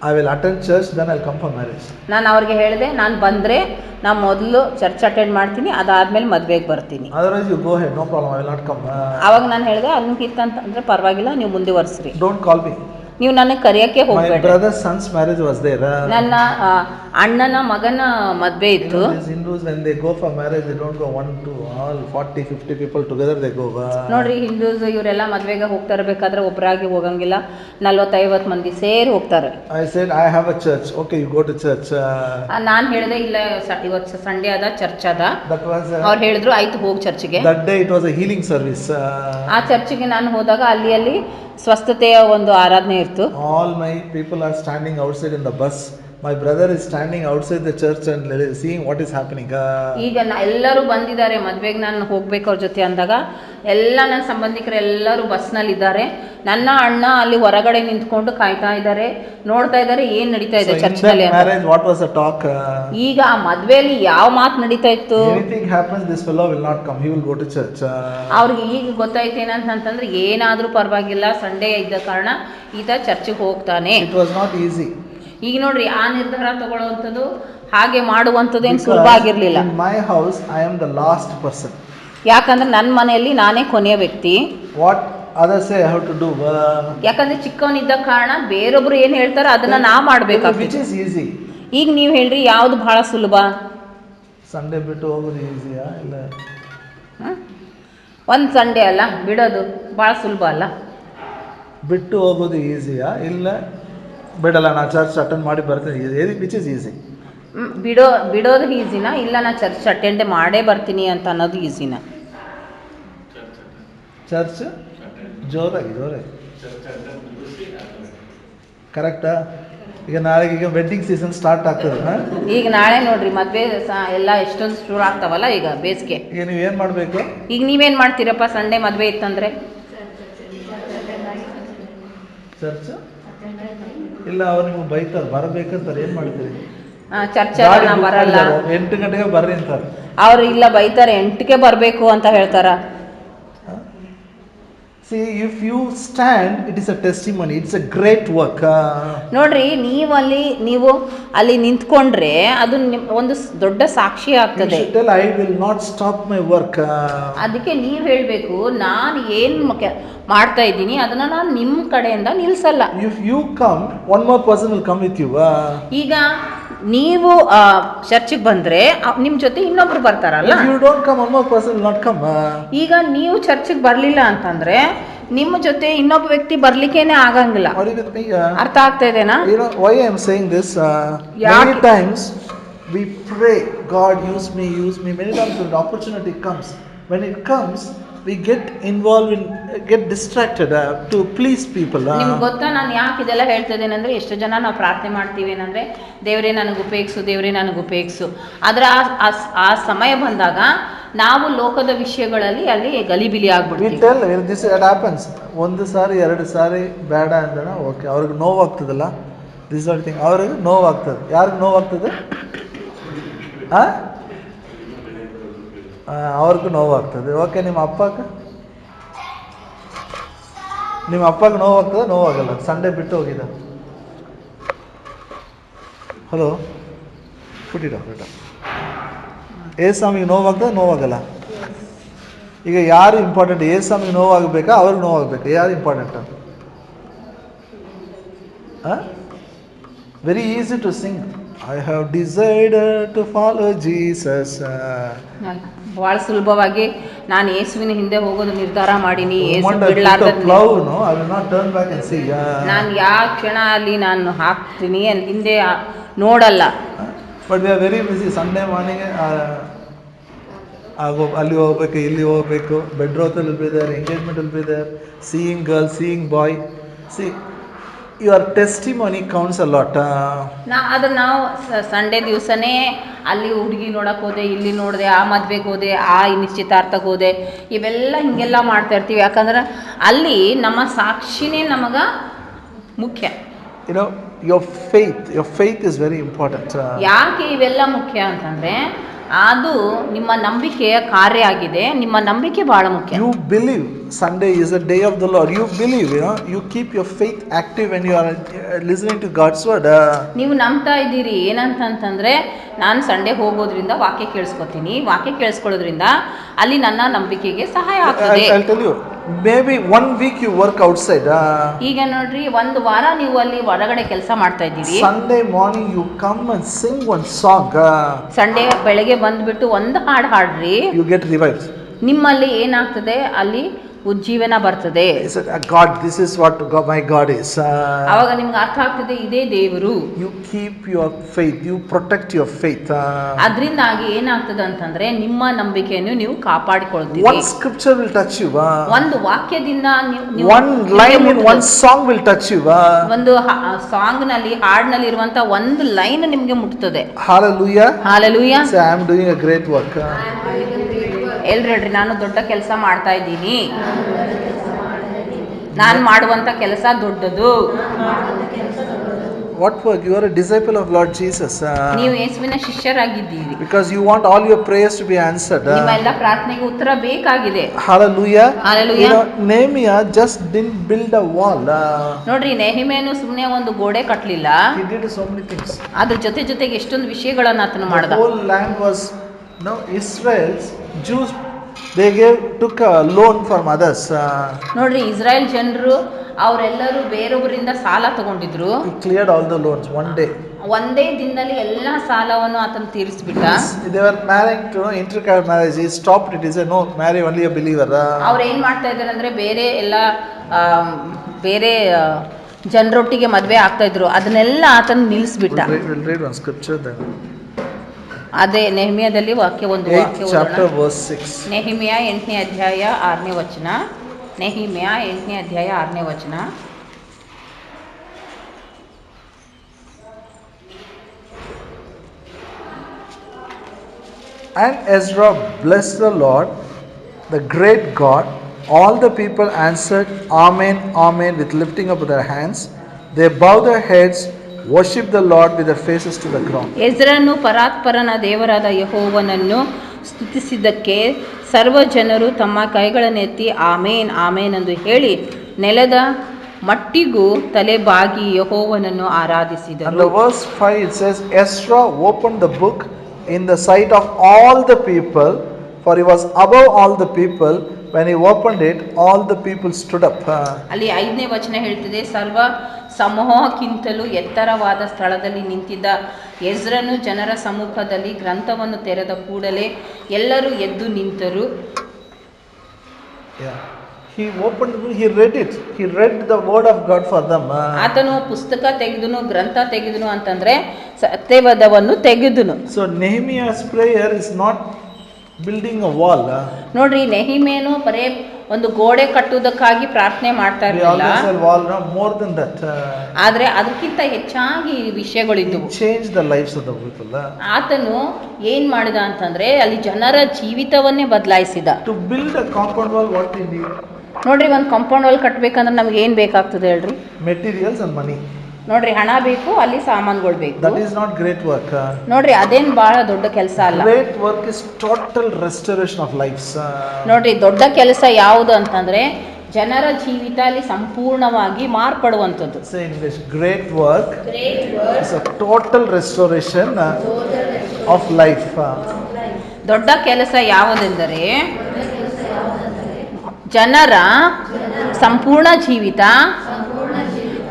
I will attend church, then I'll come for marriage. ನಾನು ಅವ್ರಿಗೆ ಹೇಳಿದೆ, ನಾನು ಬಂದರೆ ನಾನು ಮೊದಲು ಚರ್ಚ್ ಅಟೆಂಡ್ ಮಾಡ್ತೀನಿ, ಅದಾದ್ಮೇಲೆ ಮದುವೆಗೆ ಬರ್ತೀನಿ. Otherwise you go ahead, no problem, I will not come. ಆವಾಗ ನಾನು ಹೇಳಿದೆ, ಅದಕ್ಕಿಂತ ಅಂದರೆ ಪರವಾಗಿಲ್ಲ, ನೀವು ಮುಂದುವರಿಸ್ರಿ. Don't call me. ನೀವು ನನಗೆ ಕರೆಯೋಕ್ಕೆ ಹೋಗಬೇಡಿ. My brother's son's marriage was there. ನನ್ನ ಅಣ್ಣನ ಮಗನ ಮದ್ವೆ You ಇತ್ತು. know, these Hindus, when they go for marriage, they don't go 1, 2, all 40, 50 people together they go. ನೋಡ್ರಿ ಹಿಂದೂಸ್ ಇವರೆಲ್ಲ ಮದ್ವೆಗೆ ಹೋಗ್ತಾ ಇರ್ಬೇಕಾದ್ರೆ ಒಬ್ಬರಾಗಿ ಹೋಗಂಗಿಲ್ಲ, 40-50 ಮಂದಿ ಸೇರಿ ಹೋಗ್ತಾರೆ. I said, I have a church. Okay, you go to church. ನಾನು ಹೇಳಿದೆ ಇಲ್ಲ ಇವತ್ತು ಸಂಡೇ ಅದ ಚರ್ಚ್ ಅದ. That was. ಅವ್ರು ಹೇಳಿದ್ರು ಆಯ್ತು ಹೋಗಿ ಚರ್ಚ್ಗೆ. That day it was a healing service. ಆ ಚರ್ಚ್ಗೆ ನಾನು ಹೋದಾಗ ಅಲ್ಲಿ ಸ್ವಸ್ಥತೆಯ ಒಂದು ಆರಾಧನೆ ಇತ್ತು. All my people are standing outside in the bus. My brother is standing outside the church and seeing what is happening. ಈಗ ಎಲ್ಲರೂ ಬಂದಿದ್ದಾರೆ ಮದ್ವೆಗೆ, ನಾನು ಹೋಗ್ಬೇಕು ಅವ್ರ ಜೊತೆ ಅಂದಾಗ ಎಲ್ಲ ನನ್ನ ಸಂಬಂಧಿಕರು ಎಲ್ಲರೂ ಬಸ್ನಲ್ಲಿ ಇದ್ದಾರೆ. ನನ್ನ ಅಣ್ಣ ಅಲ್ಲಿ ಹೊರಗಡೆ ನಿಂತ್ಕೊಂಡು ಕಾಯ್ತಾ ಇದ್ದಾರೆ, ನೋಡ್ತಾ ಇದ್ದಾರೆ ಏನ್ ನಡೀತಾ ಇದೆ ಚರ್ಚ್ನಲ್ಲಿ. What was the talk? ಈಗ ಆ ಮದ್ವೆಯಲ್ಲಿ ಯಾವ ಮಾತು ನಡೀತಾ ಇತ್ತು? Anything happens, this fellow will not come. He will go to church. ಅವ್ರಿಗೆ ಈಗ ಗೊತ್ತಾಯ್ತು ಏನಂತಂದ್ರೆ ಏನಾದ್ರೂ ಪರವಾಗಿಲ್ಲ, ಸಂಡೇ ಇದ್ದ ಕಾರಣ ಈತ ಚರ್ಚಿಗೆ ಹೋಗ್ತಾನೆ. It was not easy. ಈಗ ನೋಡ್ರಿ ಆ ನಿರ್ಧಾರ ತಗೊಳ್ಳುವಂಥದ್ದು ಹಾಗೆ ಮಾಡುವಂಥದ್ದೇನು ಸುಲಭ ಆಗಿರ್ಲಿಲ್ಲ. In my house I am the last person. ಯಾಕಂದ್ರೆ ನನ್ನ ಮನೆಯಲ್ಲಿ ನಾನೇ ಕೊನೆಯ ವ್ಯಕ್ತಿ. What others say I have to do. ಯಾಕಂದ್ರೆ ಚಿಕ್ಕವನಿದ್ದ ಕಾರಣ ಬೇರೊಬ್ರು ಏನ್ ಹೇಳ್ತಾರೋ ಅದನ್ನ ನಾ ಮಾಡ್ಬೇಕಾಗ್ತದೆ. Which is easy. ಈಗ ನೀವು ಹೇಳ್ರಿ ಯಾವ್ದು ಬಹಳ ಸುಲಭ? ಸಂಡೇ ಬಿಟ್ಟು ಹೋಗೋದು ಈಸಿಯಾ ಇಲ್ಲ ಒಂದು ಸಂಡೇ ಅಲ್ಲ ಬಿಡೋದು ಬಹಳ ಸುಲಭ ಅಲ್ಲ? ಬಿಟ್ಟು ಹೋಗೋದು ಈಸಿಯಾ ಇಲ್ಲ ಬಿಡಲ್ಲ ನಾ ಚರ್ಚ್ ಅಟೆಂಡ್ ಮಾಡಿ ಬರ್ತೀನಿ, ವಿಚ್ ಇಸ್ ಈಸಿ? ಬಿಡೋದು ಈಸಿನಾ ಇಲ್ಲ ನಾ ಚರ್ಚ್ ಅಟೆಂಡ್ ಮಾಡೇ ಬರ್ತೀನಿ ಅಂತ ಅನ್ನೋದು ಈಸಿನಾ? ಚರ್ಚ್ ಜೋರಾಗಿ ಕರೆಕ್ಟಾ? ಈಗ ನಾಳೆಗೆ ಈಗ ವೆಡ್ಡಿಂಗ್ ಸೀಸನ್ ಸ್ಟಾರ್ಟ್ ಆಗ್ತದೆ. ಈಗ ನಾಳೆ ನೋಡ್ರಿ ಮದ್ವೆ ಎಲ್ಲ ಎಷ್ಟೊಂದು ಶುರು ಆಗ್ತಾವಲ್ಲ ಈಗ ಬೇಸಿಗೆ. ಈಗ ನೀವು ಏನು ಮಾಡಬೇಕು? ಈಗ ನೀವೇನು ಮಾಡ್ತೀರಪ್ಪ ಸಂಡೇ ಮದ್ವೆ ಇತ್ತಂದ್ರೆ? ಚರ್ಚ್ ಇಲ್ಲ, ಅವ್ರು ನಿಮ್ಗೆ ಬೈತಾರೆ ಬರಬೇಕಂತಾರೆ, ಏನು ಮಾಡ್ತೀರಿ? ಚರ್ಚ್ ನಾ ಬರಲ್ಲ, 8 ಗಂಟೆಗೆ ಬರ್ರಿ ಅಂತಾರೆ. ಅವ್ರು ಇಲ್ಲ ಬೈತಾರೆ 8ಕ್ಕೆ ಬರಬೇಕು ಅಂತ ಹೇಳ್ತಾರ. See, if you stand, it is a testimony. It's a great work. ನೋಡ್ರಿ ನೀವು ಅಲ್ಲಿ ನಿಂತ್ಕೊಂಡ್ರೆ ಅದು ಒಂದು ದೊಡ್ಡ ಸಾಕ್ಷಿ ಆಗ್ತದೆ. You should tell, I will not stop my work. ಅದಕ್ಕೆ ನೀವು ಹೇಳಬೇಕು ನಾನು ಏನು ಮಾಡ್ತಾ ಇದ್ದೀನಿ ಅದನ್ನ ನಾನು ನಿಮ್ಮ ಕಡೆಯಿಂದ ನಿಲ್ಸಲ್ಲ. If you come, one more person will come with you. ಈಗ ನೀವು ಚರ್ಚಿಗೆ ಬಂದ್ರೆ ನಿಮ್ಮ ಜೊತೆ ಇನ್ನೊಬ್ರು ಬರ್ತಾರಲ್ಲ. If you don't come, one more person will not come. ಈಗ ನೀವು ಚರ್ಚಿಗೆ ಬರ್ಲಿಲ್ಲ ಅಂತಂದ್ರೆ ನಿಮ್ಮ ಜೊತೆ ಇನ್ನೊಬ್ಬ ವ್ಯಕ್ತಿ ಬರ್ಲಿಕ್ಕೇನೆ ಆಗಂಗಿಲ್ಲ. ಅರ್ಥ ಆಗ್ತಾ ಇದೆನಾ? You know why I am saying this? Many times we pray, God use me. Many times when the opportunity comes, when it comes, we get involved in, get distracted to please people. ನಿಮ್ಗೆ ಗೊತ್ತಾ ನಾನು ಯಾಕೆ ಇದೆಲ್ಲ ಹೇಳ್ತಾ ಇದ್ದೇನೆ ಅಂದರೆ, ಎಷ್ಟು ಜನ ನಾವು ಪ್ರಾರ್ಥನೆ ಮಾಡ್ತೀವಿ ಏನಂದರೆ ದೇವರೇ ನನಗೆ ಉಪಯೋಗಿಸು. ಆದರೆ ಆ ಸಮಯ ಬಂದಾಗ ನಾವು ಲೋಕದ ವಿಷಯಗಳಲ್ಲಿ ಅಲ್ಲಿ ಗಲಿಬಿಲಿ ಆಗ್ಬಿಡ್ತೀವಿ. We tell this it happens. ಒಂದು ಸಾರಿ 2 ಸಾರಿ ಬೇಡ ಅಂದ್ರೆ ಓಕೆ, ಅವ್ರಿಗೆ ನೋವಾಗ್ತದಲ್ಲ. ದಿಸ್ ಆರ್ ಥಿಂಗ್, ಅವ್ರಿಗೆ ನೋವಾಗ್ತದೆ. ಯಾರಿಗೆ ನೋವಾಗ್ತದೆ? ಅವ್ರಿಗೂ ನೋವಾಗ್ತದೆ. ಓಕೆ, ನಿಮ್ಮ ಅಪ್ಪಗೆ ನೋವಾಗ್ತದೆ? ನೋವಾಗಲ್ಲ. ಸಂಡೇ ಬಿಟ್ಟು ಹೋಗಿದ್ದ. ಹಲೋ, ಪುಟಿಡ ಏಸ್ವಾಮಿಗೆ ನೋವಾಗಲ್ಲ? ಈಗ ಯಾರು ಇಂಪಾರ್ಟೆಂಟ್? ಏಸ್ವಾಮಿಗೆ ನೋವಾಗಬೇಕಾ ಅವ್ರಿಗೆ ನೋವಾಗಬೇಕಾ? ಯಾರು important? Very easy to sing, I have decided to follow Jesus. ಭಾಳ ಸುಲಭವಾಗಿ ನಾನು ಯೇಸುವಿನ ಹಿಂದೆ ಹೋಗೋದು ನಿರ್ಧಾರ ಮಾಡೀನಿ. ನಾನು ಯಾವ ಕ್ಷಣ ಅಲ್ಲಿ ನಾನು ಹಾಕ್ತೀನಿ ಅಲ್ಲಿ ಹಿಂದೆ ನೋಡಲ್ಲ. But we are very busy. Sunday morning ಅಲ್ಲಿ ಹೋಗ್ಬೇಕು, ಇಲ್ಲಿ ಹೋಗ್ಬೇಕು, ಬೆಡ್ರೋತಲ್ಲಿ will be there, engagement will be there, seeing girl, seeing boy. See, your testimony counts a lot. ನಾವು ಸಂಡೇ ದಿವಸನೇ ಅಲ್ಲಿ ಹುಡುಗಿ ನೋಡಕ್ಕೆ ಹೋದೆ, ಇಲ್ಲಿ ನೋಡಿದೆ, ಆ ಮದ್ವೆಗೆ ಹೋದೆ, ಆ ನಿಶ್ಚಿತಾರ್ಥಕ್ಕೆ ಹೋದೆ, ಇವೆಲ್ಲ ಹಿಂಗೆಲ್ಲ ಮಾಡ್ತಾ ಇರ್ತೀವಿ. ಯಾಕಂದ್ರೆ ಅಲ್ಲಿ ನಮ್ಮ ಸಾಕ್ಷಿನೇ ನಮಗೆ ಮುಖ್ಯ. your faith is very important. ಯಾಕೆ ಇವೆಲ್ಲ ಮುಖ್ಯ ಅಂತಂದ್ರೆ ಅದು ನಿಮ್ಮ ನಂಬಿಕೆಯ ಕಾರ್ಯ ಆಗಿದೆ. ನಿಮ್ಮ ನಂಬಿಕೆ ಬಹಳ ಮುಖ್ಯ. You believe Sunday is a day of the Lord. You believe, you keep your faith active when you are listening to God's word. ನೀವು ನಂಬ್ತಾ ಇದ್ದೀರಿ ಏನಂತಂದ್ರೆ ನಾನು ಸಂಡೇ ಹೋಗೋದ್ರಿಂದ ವಾಕ್ಯ ಕೇಳಿಸ್ಕೊತೀನಿ, ವಾಕ್ಯ ಕೇಳಿಸ್ಕೊಳ್ಳೋದ್ರಿಂದ ಅಲ್ಲಿ ನನ್ನ ನಂಬಿಕೆಗೆ ಸಹಾಯ ಆಗ್ತದೆ. I'll tell you, maybe 1 week you work outside. ಈಗ ನೋಡ್ರಿ ಒಂದು ವಾರ ನೀವು ಅಲ್ಲಿ ಹೊರಗಡೆ ಕೆಲಸ ಮಾಡ್ತಾ ಇದ್ದೀರಿ. Sunday morning you come and sing one song. Sunday ಬೆಳಗ್ಗೆ ಬಂದ್ಬಿಟ್ಟು ಒಂದು ಹಾಡು ಹಾಡ್ರಿ. You get revived. ನಿಮ್ಮಲ್ಲಿ ಏನಾಗ್ತದೆ, ಅಲ್ಲಿ ಉಜ್ಜೀವನ ಬರ್ತದೆ. God, this is what God, my God is. ಅವಾಗ ನಿಮ್ಗೆ ಅರ್ಥ ಆಗ್ತದೆ, ಇದೇ ದೇವರು. You keep your faith, you protect your faith. ಅದರಿಂದಾಗಿ ಏನಾಗ್ತದೆ ಅಂತಂದ್ರೆ ನಿಮ್ಮ ನಂಬಿಕೆಯನ್ನು ನೀವು ಕಾಪಾಡಿಕೊಳ್ತೀರಿ. One scripture will touch you. ಒಂದು ವಾಕ್ಯದಿಂದ ನೀವು one line in one song will touch you. ಒಂದು ಸಾಂಗ್ ನಲ್ಲಿ, ಹಾಡಿನಲ್ಲಿ ಇರುವಂತ ಒಂದು ಲೈನ್ ನಿಮಗೆ ಮುಟ್ತದೆ. Hallelujah. Hallelujah. Say, I am doing a great work. ಎಲ್ರು ಹೇಳ್ರಿ, ನಾನು ದೊಡ್ಡ ಕೆಲಸ ಮಾಡ್ತಾ ಇದ್ದೀನಿ. ನಾನು ಮಾಡುವಂತ ಕೆಲಸ ದೊಡ್ಡದು. What work? You are a disciple of Lord Jesus. ನೀವು ಯೇಸುವಿನ ಶಿಷ್ಯರಾಗಿದ್ದೀರಿ. Because you want all your prayers to be answered. ನಿಮ್ಮ ಎಲ್ಲ ಪ್ರಾರ್ಥನೆಗೆ ಉತ್ತರ ಬೇಕಾಗಿದೆ. Hallelujah. Hallelujah. You know, Nehemiah just didn't build a wall. ನೋಡ್ರಿ, ನೆಹೆಮೀಯನು ಸುಮ್ಮನೆ ಒಂದು ಗೋಡೆ ಕಟ್ಟಲಿಲ್ಲ. He did so many things. ಅದ್ರ ಜೊತೆಗೆ ಎಷ್ಟೊಂದು ವಿಷಯಗಳನ್ನು ಆತನು ಮಾಡ್ದ. The whole land was, Israel's Jews, they took a loan from others. ನೋಡ್ರಿ, ಇಸ್ರಾಯೇಲ್ ಜನರು ಅವರೆಲ್ಲರೂ ಬೇರೊಬ್ಬರಿಂದ ಸಾಲ ತಗೊಂಡಿದ್ರು. He cleared all the loans one day. ಒಂದೇ ದಿನದಲ್ಲಿ ಎಲ್ಲ ಸಾಲವನ್ನು ಆತನು ತೀರಿಸಿಬಿಟ್ಟ. They were marrying to intercaste marriage. He stopped it. He said, no, marry only a believer. ಅವ್ರು ಏನ್ ಮಾಡ್ತಾ ಇದ್ದಾರೆ ಅಂದ್ರೆ, ಬೇರೆ ಎಲ್ಲ ಬೇರೆ ಜನರೊಟ್ಟಿಗೆ ಮದ್ವೆ ಆಗ್ತಾ ಇದ್ರು, ಅದನ್ನೆಲ್ಲ ಆತನು ನಿಲ್ಲಿಸ್ಬಿಟ್ಟ. We'll read one scripture then. ಅದೇ ನೆಹೆಮೀಯದಲ್ಲಿ ಒಂದು ವಾಕ್ಯ chapter verse 6. ನೆಹೆಮೀಯ 8ನೇ ಅಧ್ಯಾಯ 6ನೇ ವಚನ. ನೆಹೆಮೀಯ 8ನೇ ಅಧ್ಯಾಯ 6ನೇ ವಚನ. And Ezra blessed the Lord, the great God. All the people answered, Amen, Amen, with lifting up their hands. They bowed their heads, worship the Lord with their faces to the ground. ಎಜ್ರನು ಪರಾತ್ಪರನ ದೇವರಾದ ಯೆಹೋವನನ್ನು ಸ್ತುತಿಸಿದ್ದಕ್ಕೆ ಸರ್ವ ಜನರು ತಮ್ಮ ಕೈಗಳನ್ನೆತ್ತಿ ಆಮೇನ್ ಆಮೇನ್ ಎಂದು ಹೇಳಿ ನೆಲದ ಮಟ್ಟಿಗೂ ತಲೆ ಬಾಗಿ ಯೆಹೋವನನ್ನು ಆರಾಧಿಸಿದರು. And the verse 5 it says, Ezra opened the book in the sight of all the people, for he was above all the people. When he opened it, all the people stood up. ಅಲ್ಲಿ 5ನೇ ವಚನ ಹೇಳ್ತಿದೆ, ಸರ್ವ ಸಮೂಹಕ್ಕಿಂತಲೂ ಎತ್ತರವಾದ ಸ್ಥಳದಲ್ಲಿ ನಿಂತಿದ್ದ ಎಜ್ರನು ಜನರ ಸಮ್ಮುಖದಲ್ಲಿ ಗ್ರಂಥವನ್ನು ತೆರೆದ ಕೂಡಲೇ ಎಲ್ಲರೂ ಎದ್ದು ನಿಂತರು. He opened, he read it. He read the word of God for them. ಆತನು ಪುಸ್ತಕ ತೆಗೆದನು, ಗ್ರಂಥ ತೆಗೆದನು ಅಂತಂದ್ರೆ ಸತ್ಯವೇದವನ್ನು ತೆಗೆದನು. So Nehemiah's prayer is not building a wall. ನೋಡ್ರಿ, ನೆಹೆಮೀಯನು ಬರೇ ಒಂದು ಗೋಡೆ ಕಟ್ಟುವುದಕ್ಕಾಗಿ ಪ್ರಾರ್ಥನೆ ಮಾಡ್ತಾ ಇರಲಿಲ್ಲ. wall, no, more than that. ಆದ್ರೆ ಅದಕ್ಕಿಂತ ಹೆಚ್ಚಾಗಿ ವಿಷಯಗಳಿದ್ದವು. Change the lives of the people. ಆತನು ಏನ್ ಮಾಡಿದ ಅಂತಂದ್ರೆ, ಅಲ್ಲಿ ಜನರ ಜೀವಿತವನ್ನೇ ಬದಲಾಯಿಸಿದ. To build a compound wall, what we need? ನೋಡ್ರಿ, ಒಂದು ಕಾಂಪೌಂಡ್ ವಾಲ್ ಕಟ್ಟಬೇಕಂದ್ರೆ ನಮ್ಗೆ ಏನ್ ಬೇಕಾಗ್ತದೆ ಹೇಳ್ರಿ? Materials and money. ನೋಡ್ರಿ, ಹಣ ಬೇಕು, ಅಲ್ಲಿ ಸಾಮಾನುಗಳು ಬೇಕು. That is not great work. ನೋಡ್ರಿ, ಅದೇನ್ ಬಹಳ ದೊಡ್ಡ ಕೆಲಸ ಅಲ್ಲ. Great work is total restoration of lives. ನೋಡ್ರಿ, ದೊಡ್ಡ ಕೆಲಸ ಯಾವುದು ಅಂತಂದ್ರೆ ಜನರ ಜೀವಿತ ಅಲ್ಲಿ ಸಂಪೂರ್ಣವಾಗಿ ಮಾರ್ಪಡುವಂಥದ್ದು. Say in English, great work is a total restoration of life. ದೊಡ್ಡ ಕೆಲಸ ಯಾವುದೆಂದರೆ ಜನರ ಸಂಪೂರ್ಣ ಜೀವಿತ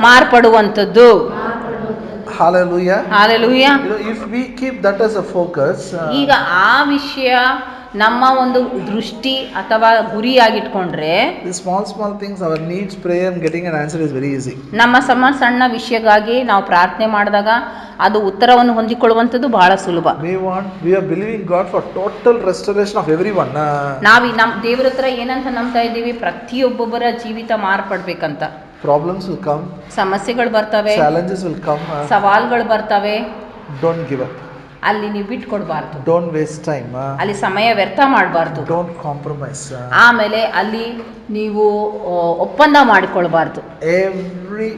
ಮಾರ್ಪಡುವಂಥದ್ದು. Hallelujah. Hallelujah. If we keep that as a focus, ಈಗ ಆ ವಿಷಯ ನಮ್ಮ ಒಂದು ದೃಷ್ಟಿ ಅಥವಾ ಗುರಿಯಾಗಿಟ್ಕೊಂಡ್ರೆ, the small things, our needs, prayer and getting an answer is very easy. ನಮ್ಮ ಸಣ್ಣ ವಿಷಯಕ್ಕಾಗಿ ನಾವು ಪ್ರಾರ್ಥನೆ ಮಾಡಿದಾಗ ಅದು ಉತ್ತರವನ್ನು ಹೊಂದಿಕೊಳ್ಳುವಂಥದ್ದು ಬಹಳ ಸುಲಭ. We are believing God for total restoration of everyone. ನಾವು ನಮ್ಮ ದೇವರ ಹತ್ರ ಏನಂತ ನಂಬ್ತಾ ಇದ್ದೀವಿ? ಪ್ರತಿಯೊಬ್ಬೊಬ್ಬರ ಜೀವಿತ ಮಾರ್ಪಡ್ಬೇಕಂತ. Problems will come, ಸಮಸ್ಯೆಗಳು ಬರ್ತವೆ, challenges will come, ಸವಾಲುಗಳು ಬರ್ತವೆ. Don't give up. ಅಲ್ಲಿ ನೀವು ಬಿಟ್ಕೊಡ್ಬಾರ್ದು. Don't waste time. ಅಲ್ಲಿ ಸಮಯ ವ್ಯರ್ಥ ಮಾಡಬಾರ್ದು. Don't compromise. ಆಮೇಲೆ ಅಲ್ಲಿ ನೀವು ಒಪ್ಪಂದ ಮಾಡಿಕೊಳ್ಬಾರ್ದು. Every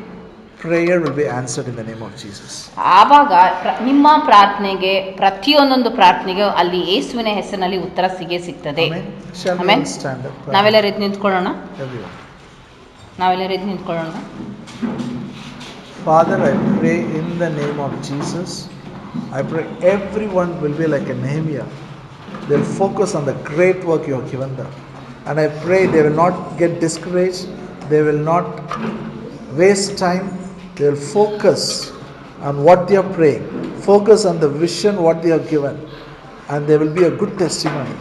prayer will be answered in the name of Jesus. ಆವಾಗ ನಿಮ್ಮ ಪ್ರಾರ್ಥನೆಗೆ, ಪ್ರತಿಯೊಂದೊಂದು ಪ್ರಾರ್ಥನೆಗೆ ಅಲ್ಲಿ ಯೇಸುವಿನ ಹೆಸರಿನಲ್ಲಿ ಉತ್ತರ ಸಿಗ್ತದೆ. Amen. Stand up. ನಾವೆಲ್ಲರೂ ಎದ್ದು ನಿಂತ್ಕೊಳ್ಳೋಣ. Everyone. ನಾವೆಲ್ಲರೂ ಎದ್ದು ನಿಂತ್ಕೊಳ್ಳೋಣ. Father, I pray in the name of Jesus. I pray everyone will be like a Nehemiah. They'll focus on the great work you have given them. And I pray they will not get discouraged, they will not waste time, they will focus on what they are praying, focus on the vision what they are given, and there will be a good testimony.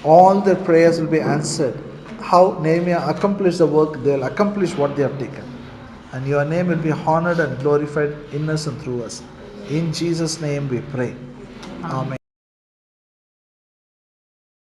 All their prayers will be answered. How Nehemiah accomplished the work, they will accomplish what they have taken. And your name will be honored and glorified in us and through us. In Jesus' name we pray. Amen.